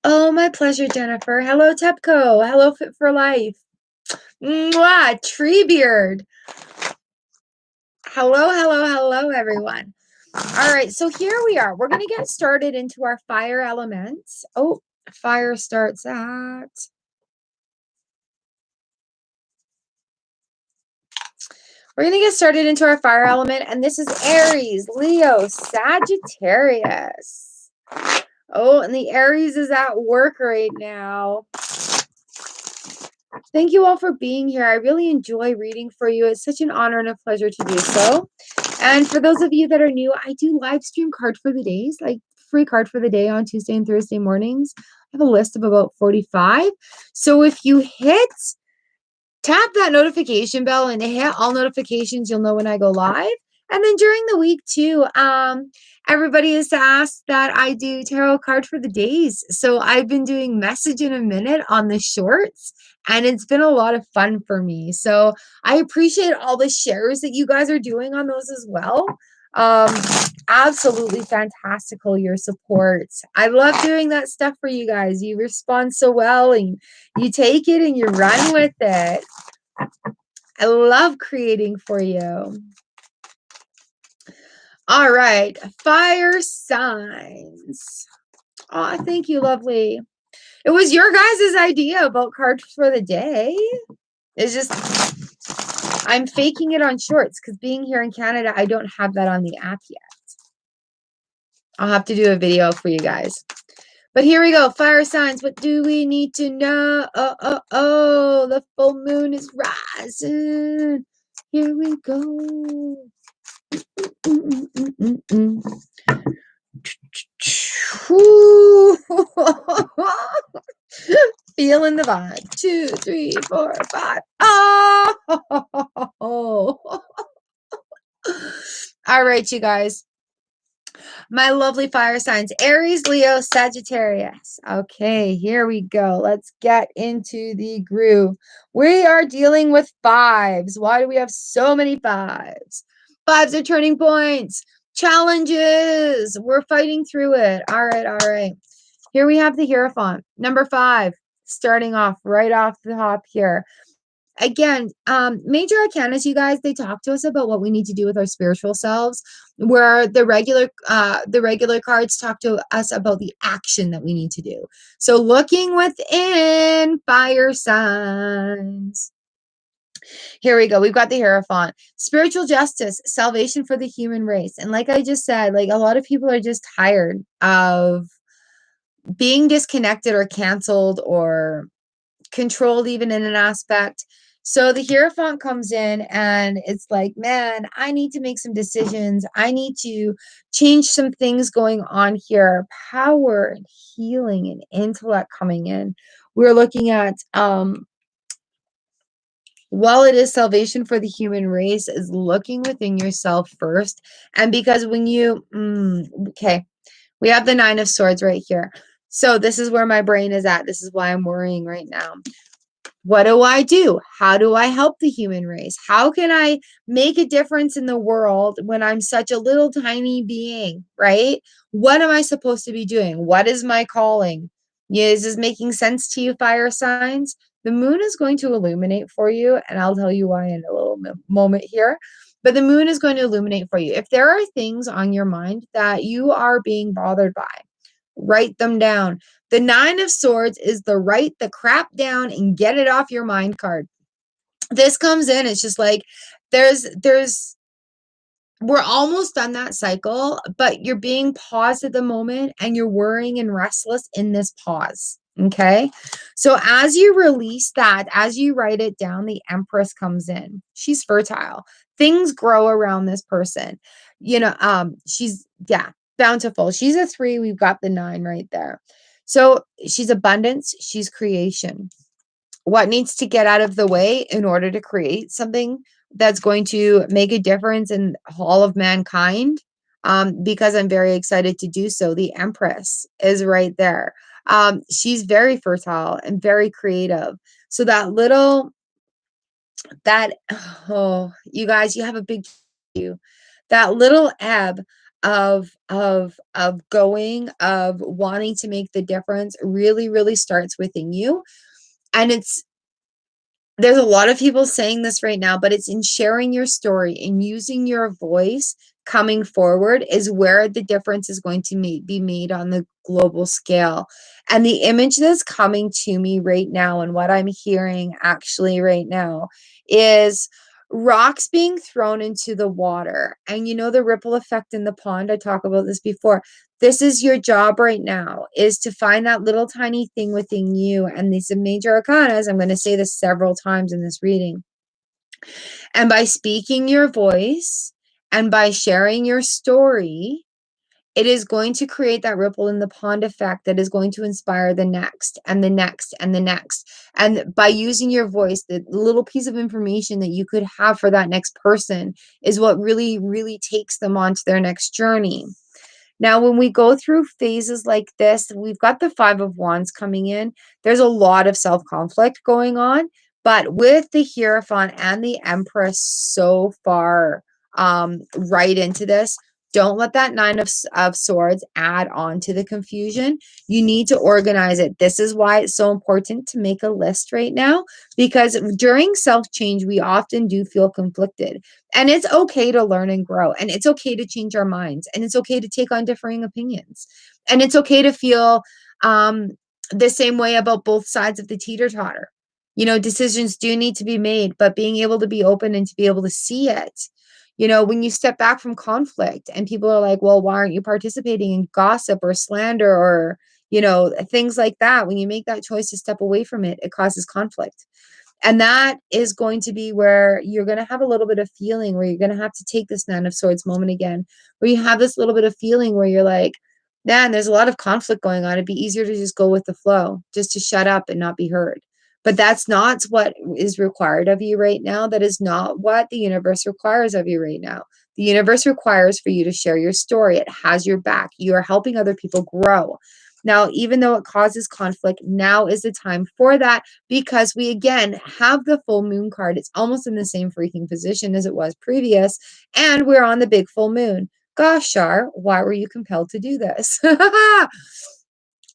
Oh, my pleasure, Jennifer. Hello, Tepco. Hello, Fit for Life. Mwah, Treebeard. Hello, hello, hello, everyone. All right, so here we are. We're going to get started into our fire elements. Oh, fire starts at... We're going to get started into our fire element, and this is Aries, Leo, Sagittarius. Oh, and the Aries is at work right now. Thank you all for being here. I really enjoy reading for you. It's such an honor and a pleasure to do so. And for those of you that are new, I do live stream card for the days, like free card for the day on Tuesday and Thursday mornings. I have a list of about 45. So if you tap that notification bell and hit all notifications, you'll know when I go live. And then during the week too, everybody has asked that I do tarot card for the days. So I've been doing message in a minute on the shorts, and it's been a lot of fun for me. So I appreciate all the shares that you guys are doing on those as well. Absolutely fantastical, your support. I love doing that stuff for you guys. You respond so well, and you take it and you run with it. I love creating for you. All right, fire signs. Oh, thank you, lovely. It was your guys' idea about cards for the day. It's just, I'm faking it on shorts because being here in Canada, I don't have that on the app yet. I'll have to do a video for you guys. But here we go. Fire signs. What do we need to know? Oh, the full moon is rising. Here we go. Feeling the vibe. 2, 3, 4, 5. Oh! All right, you guys. My lovely fire signs, Aries, Leo, Sagittarius. Okay, here we go. Let's get into the groove. We are dealing with fives. Why do we have so many fives? Fives are turning points, challenges. We're fighting through it. All right, all right. Here we have the Hierophant. Number 5, starting off right off the top here. Again, major arcanas, you guys, they talk to us about what we need to do with our spiritual selves, where the regular cards talk to us about the action that we need to do. So looking within, fire signs. Here we go. We've got the Hierophant. Spiritual justice, salvation for the human race. And like I just said, like a lot of people are just tired of being disconnected or canceled or controlled even in an aspect. So the Hierophant comes in and it's like, man, I need to make some decisions. I need to change some things going on here. Power and healing and intellect coming in. We're looking at, while it is salvation for the human race, is looking within yourself first. And because when you, okay, we have the 9 of Swords right here. So this is where my brain is at. This is why I'm worrying right now. What do I do? How do I help the human race? How can I make a difference in the world when I'm such a little tiny being, right? What am I supposed to be doing? What is my calling? Is this making sense to you, fire signs? The moon is going to illuminate for you, and I'll tell you why in a little moment here. But the moon is going to illuminate for you. If there are things on your mind that you are being bothered by, write them down. The 9 of Swords is the write the crap down and get it off your mind card. This comes in, it's just like we're almost done that cycle, but you're being paused at the moment and you're worrying and restless in this pause. Okay. So as you release that, as you write it down, the Empress comes in. She's fertile. Things grow around this person. She's, bountiful. She's a 3. We've got the 9 right there. So she's abundance. She's creation. what needs to get out of the way in order to create something that's going to make a difference in all of mankind, because I'm very excited to do so. The Empress is right there. She's very fertile and very creative. So that oh, you guys, you have a big you. That little ebb of going, of wanting to make the difference really, really starts within you. And there's a lot of people saying this right now, but it's in sharing your story and using your voice coming forward is where the difference is going to be made on the global scale. And the image that's coming to me right now and what I'm hearing actually right now is rocks being thrown into the water. And you know the ripple effect in the pond, I talked about this before. This is your job right now, is to find that little tiny thing within you. And these major arcanas, I'm going to say this several times in this reading. And by speaking your voice and by sharing your story, it is going to create that ripple in the pond effect that is going to inspire the next and the next and the next. And by using your voice, the little piece of information that you could have for that next person is what really, really takes them on to their next journey. Now, when we go through phases like this, we've got the Five of Wands coming in. There's a lot of self-conflict going on, but with the Hierophant and the Empress so far right into this, don't let that Nine of Swords add on to the confusion. You need to organize it. This is why it's so important to make a list right now, because during self-change, we often do feel conflicted. And it's okay to learn and grow. And it's okay to change our minds. And it's okay to take on differing opinions. And it's okay to feel the same way about both sides of the teeter-totter. You know, decisions do need to be made, but being able to be open and to be able to see it. You know, when you step back from conflict and people are like, well, why aren't you participating in gossip or slander or, you know, things like that? When you make that choice to step away from it, it causes conflict. And that is going to be where you're going to have a little bit of feeling where you're going to have to take this Nine of Swords moment again, where you have this little bit of feeling where you're like, man, there's a lot of conflict going on. It'd be easier to just go with the flow, just to shut up and not be heard. But that's not what is required of you right now. That is not what the universe requires of you right now. The universe requires for you to share your story. It has your back. You are helping other people grow. Now, even though it causes conflict, now is the time for that, because we again have the full moon card. It's almost in the same freaking position as it was previous. And we're on the big full moon. Gosh, Char, why were you compelled to do this?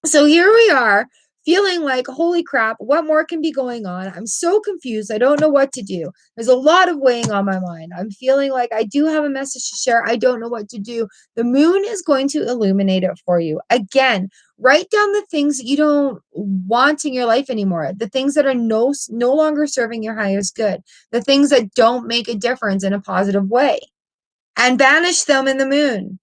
So here we are, feeling like, holy crap, what more can be going on? I'm so confused. I don't know what to do. There's a lot of weighing on my mind. I'm feeling like I do have a message to share. I don't know what to do. The moon is going to illuminate it for you. Again, write down the things that you don't want in your life anymore, the things that are no longer serving your highest good, the things that don't make a difference in a positive way, and banish them in the moon.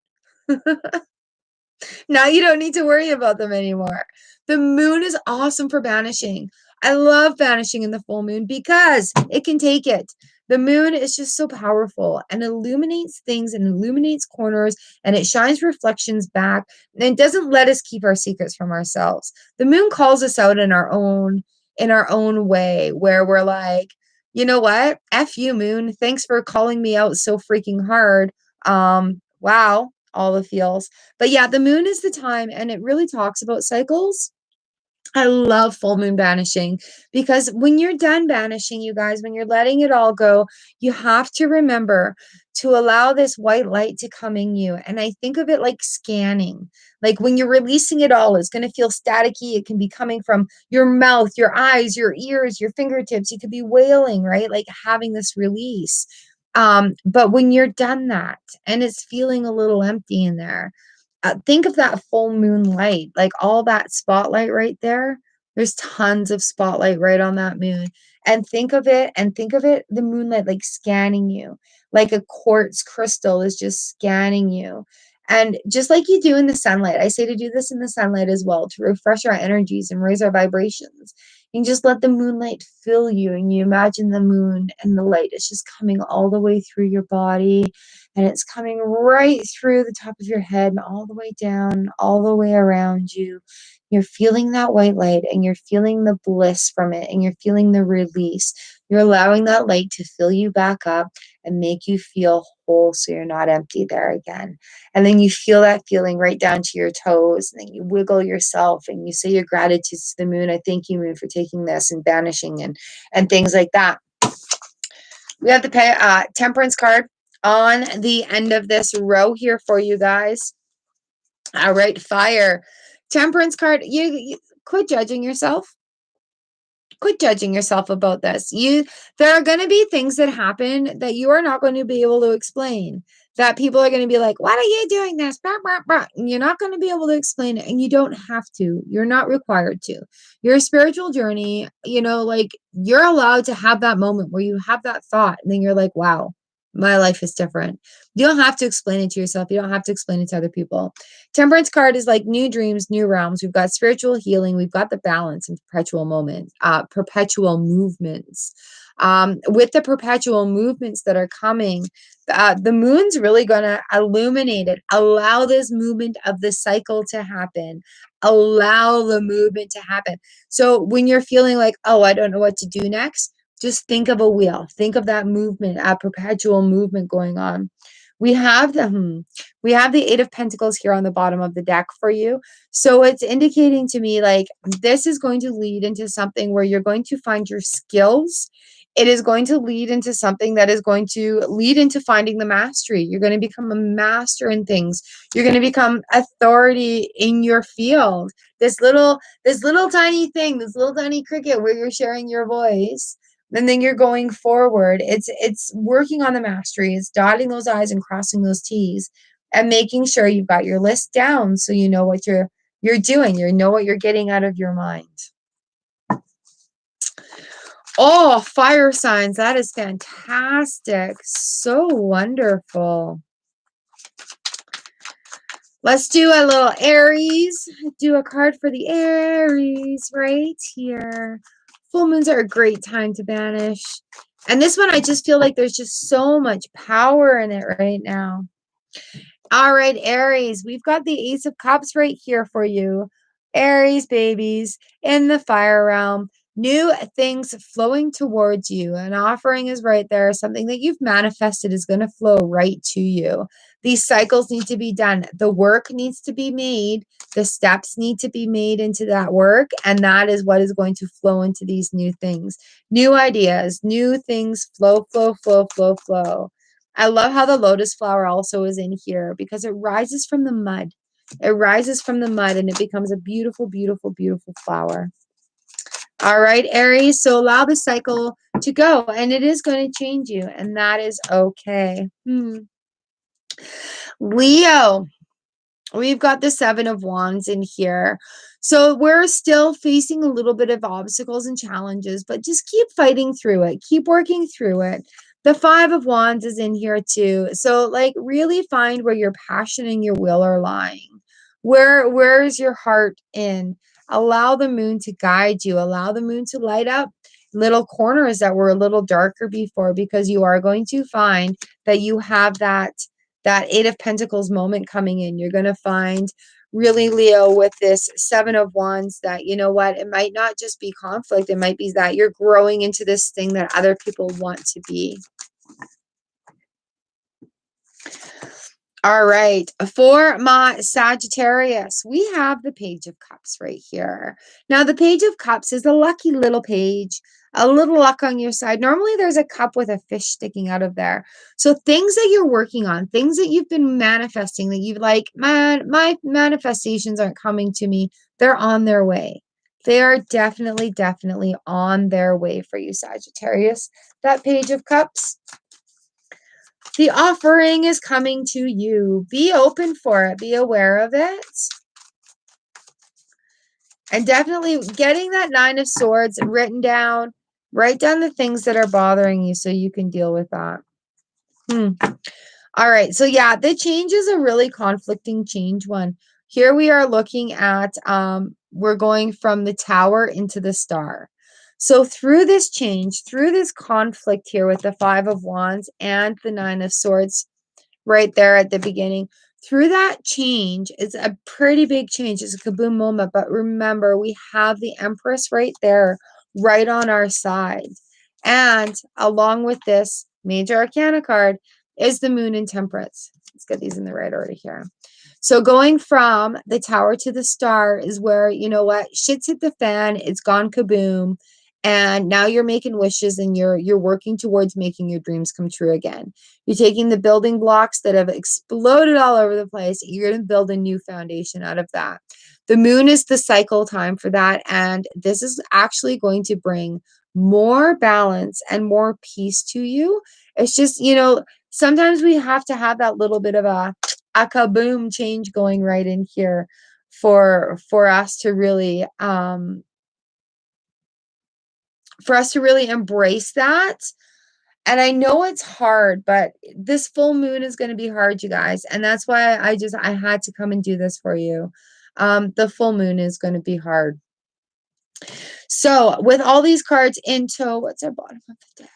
Now you don't need to worry about them anymore. The moon is awesome for banishing. I love banishing in the full moon because it can take it. The moon is just so powerful and illuminates things and illuminates corners, and it shines reflections back, and it doesn't let us keep our secrets from ourselves. The moon calls us out in our own way, where we're like, you know what? F you, moon. Thanks for calling me out so freaking hard. Wow, all the feels. But yeah, the moon is the time, and it really talks about cycles. I love full moon banishing, because when you're done banishing, you guys, when you're letting it all go, you have to remember to allow this white light to come in you. And I think of it like scanning. Like when you're releasing it all, it's going to feel staticky. It can be coming from your mouth, your eyes, your ears, your fingertips. You could be wailing, right? Like having this release. But when you're done that and it's feeling a little empty in there, think of that full moon light, like all that spotlight right there. There's tons of spotlight right on that moon. And think of it, the moonlight like scanning you, like a quartz crystal is just scanning you. And just like you do in the sunlight, I say to do this in the sunlight as well, to refresh our energies and raise our vibrations. and just let the moonlight fill you, and you imagine the moon and the light is just coming all the way through your body, and it's coming right through the top of your head and all the way down, all the way around you. You're feeling that white light, and you're feeling the bliss from it, and you're feeling the release. You're allowing that light to fill you back up and make you feel whole, so you're not empty there again. And then you feel that feeling right down to your toes, and then you wiggle yourself and you say your gratitudes to the moon. I thank you, moon, for taking this and banishing and things like that. We have the Temperance card on the end of this row here for you guys. All right, fire. Temperance card. You quit judging yourself. Quit judging yourself about this. There are going to be things that happen that you are not going to be able to explain. That people are going to be like, "What are you doing this?" Blah, blah, blah. And you're not going to be able to explain it, and you don't have to. You're not required to. Your spiritual journey, like you're allowed to have that moment where you have that thought, and then you're like, "Wow, my life is different." You don't have to explain it to yourself. You don't have to explain it to other people. Temperance card is like new dreams, new realms. We've got spiritual healing. We've got the balance and perpetual movements. With the perpetual movements that are coming, the moon's really going to illuminate it. Allow this movement of the cycle to happen. Allow the movement to happen. So when you're feeling like, oh, I don't know what to do next, just think of a wheel. Think of that movement, a perpetual movement going on. We have the Eight of Pentacles here on the bottom of the deck for you. So it's indicating to me like this is going to lead into something where you're going to find your skills. It is going to lead into something that is going to lead into finding the mastery. You're going to become a master in things. You're going to become authority in your field. This little tiny thing, this little tiny cricket where you're sharing your voice. And then you're going forward. It's working on the mastery. It's dotting those I's and crossing those T's and making sure you've got your list down so you know what you're doing. You know what you're getting out of your mind. Oh, fire signs. That is fantastic. So wonderful. Let's do a little Aries. Do a card for the Aries right here. Full moons are a great time to banish. And this one, I just feel like there's just so much power in it right now. All right, Aries, we've got the Ace of Cups right here for you. Aries babies in the fire realm. New things flowing towards you. An offering is right there. Something that you've manifested is going to flow right to you. These cycles need to be done. The work needs to be made. The steps need to be made into that work. And that is what is going to flow into these new things. New ideas, new things flow, flow, flow, flow, flow. I love how the lotus flower also is in here because it rises from the mud. It rises from the mud and it becomes a beautiful, beautiful, beautiful flower. All right, Aries. So allow the cycle to go and it is going to change you and that is okay. Leo, we've got the Seven of Wands in here. So we're still facing a little bit of obstacles and challenges, but just keep fighting through it. Keep working through it. The Five of Wands is in here too. So like really find where your passion and your will are lying. Where is your heart in? Allow the moon to guide you. Allow the moon to light up little corners that were a little darker before because you are going to find that you have that Eight of Pentacles moment coming in. You're going to find really, Leo, with this Seven of Wands that, you know what, it might not just be conflict. It might be that you're growing into this thing that other people want to be. All right, for my Sagittarius, we have the Page of Cups right here. Now, the Page of Cups is a lucky little page, a little luck on your side. Normally, there's a cup with a fish sticking out of there. So things that you're working on, things that you've been manifesting, that you've like, man, my manifestations aren't coming to me. They're on their way. They are definitely, definitely on their way for you, Sagittarius. That Page of Cups. The offering is coming to you. Be open for it. Be aware of it. And definitely getting that Nine of Swords written down. Write down the things that are bothering you so you can deal with that. All right. So yeah, the change is a really conflicting change one. Here we are looking at, we're going from the Tower into the Star. So through this change, through this conflict here with the Five of Wands and the Nine of Swords right there at the beginning, through that change, it's a pretty big change. It's a kaboom moment. But remember, we have the Empress right there, right on our side. And along with this major arcana card is the Moon in Temperance. Let's get these in the right order here. So going from the Tower to the Star is where, you know what, shit's hit the fan, it's gone kaboom, and now you're making wishes and you're working towards making your dreams come true again. You're taking the building blocks that have exploded all over the place, you're going to build a new foundation out of that. The Moon is the cycle time for that, and this is actually going to bring more balance and more peace to you. It's just, sometimes we have to have that little bit of a kaboom change going right in here for us to really embrace that. And I know it's hard, but this full moon is going to be hard, you guys, and that's why I had to come and do this for you. The full moon is going to be hard. So with all these cards in tow, what's our bottom of the deck?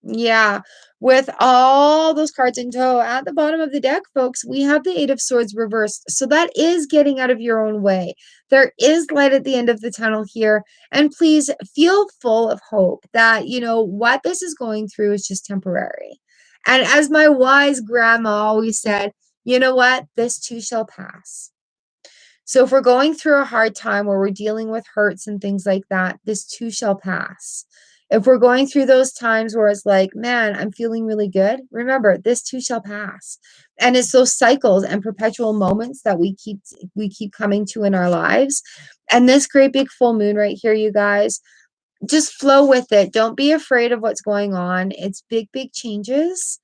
Yeah, with all those cards in tow at the bottom of the deck, folks, we have the Eight of Swords reversed. So that is getting out of your own way. There is light at the end of the tunnel here. And please feel full of hope that, what this is going through is just temporary. And as my wise grandma always said, you know what? This too shall pass. So if we're going through a hard time where we're dealing with hurts and things like that, this too shall pass. If we're going through those times where it's like, man, I'm feeling really good, remember, this too shall pass. And it's those cycles and perpetual moments that we keep coming to in our lives. And this great big full moon right here, you guys, just flow with it. Don't be afraid of what's going on. It's big, big changes.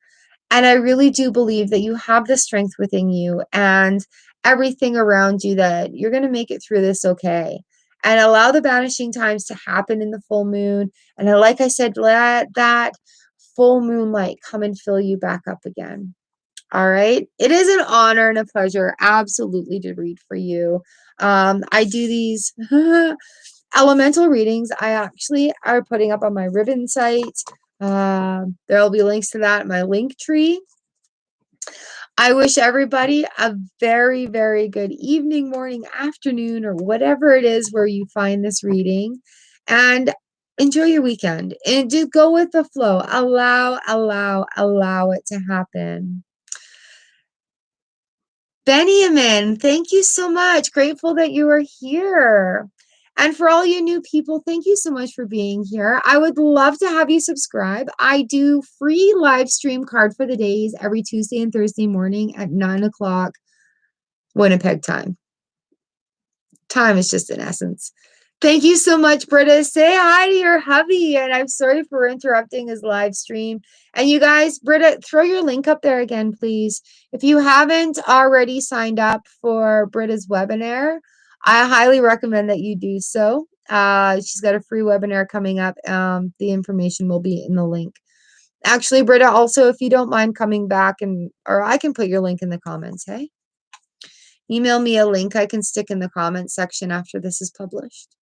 And I really do believe that you have the strength within you and everything around you that you're going to make it through this okay. And allow the banishing times to happen in the full moon. And like I said, let that full moon light come and fill you back up again. All right. It is an honor and a pleasure, absolutely, to read for you. I do these elemental readings. I actually are putting up on my ribbon site. There'll be links to that in my link tree. I wish everybody a very, very good evening, morning, afternoon, or whatever it is where you find this reading. And enjoy your weekend. And just go with the flow. Allow it to happen. Benjamin, thank you so much. Grateful that you are here. And for all you new people, thank you so much for being here. I would love to have you subscribe. I do free live stream card for the days every Tuesday and Thursday morning at 9 o'clock Winnipeg time. Time is just an essence. Thank you so much, Britta. Say hi to your hubby. And I'm sorry for interrupting his live stream. And you guys, Britta, throw your link up there again, please. If you haven't already signed up for Britta's webinar, I highly recommend that you do so. She's got a free webinar coming up. The information will be in the link. Actually, Britta, also, if you don't mind coming back or I can put your link in the comments, hey? Email me a link I can stick in the comments section after this is published.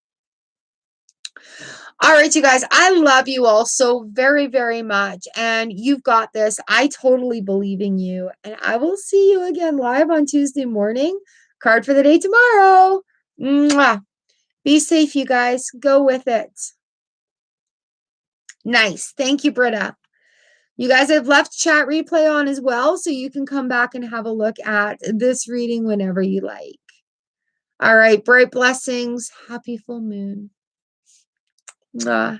All right, you guys, I love you all so very, very much. And you've got this. I totally believe in you. And I will see you again live on Tuesday morning. Card for the day tomorrow. Mwah. Be safe, you guys. Go with it. Nice. Thank you, Britta. You guys, I've left chat replay on as well, so you can come back and have a look at this reading whenever you like. All right, bright blessings. Happy full moon. Mwah.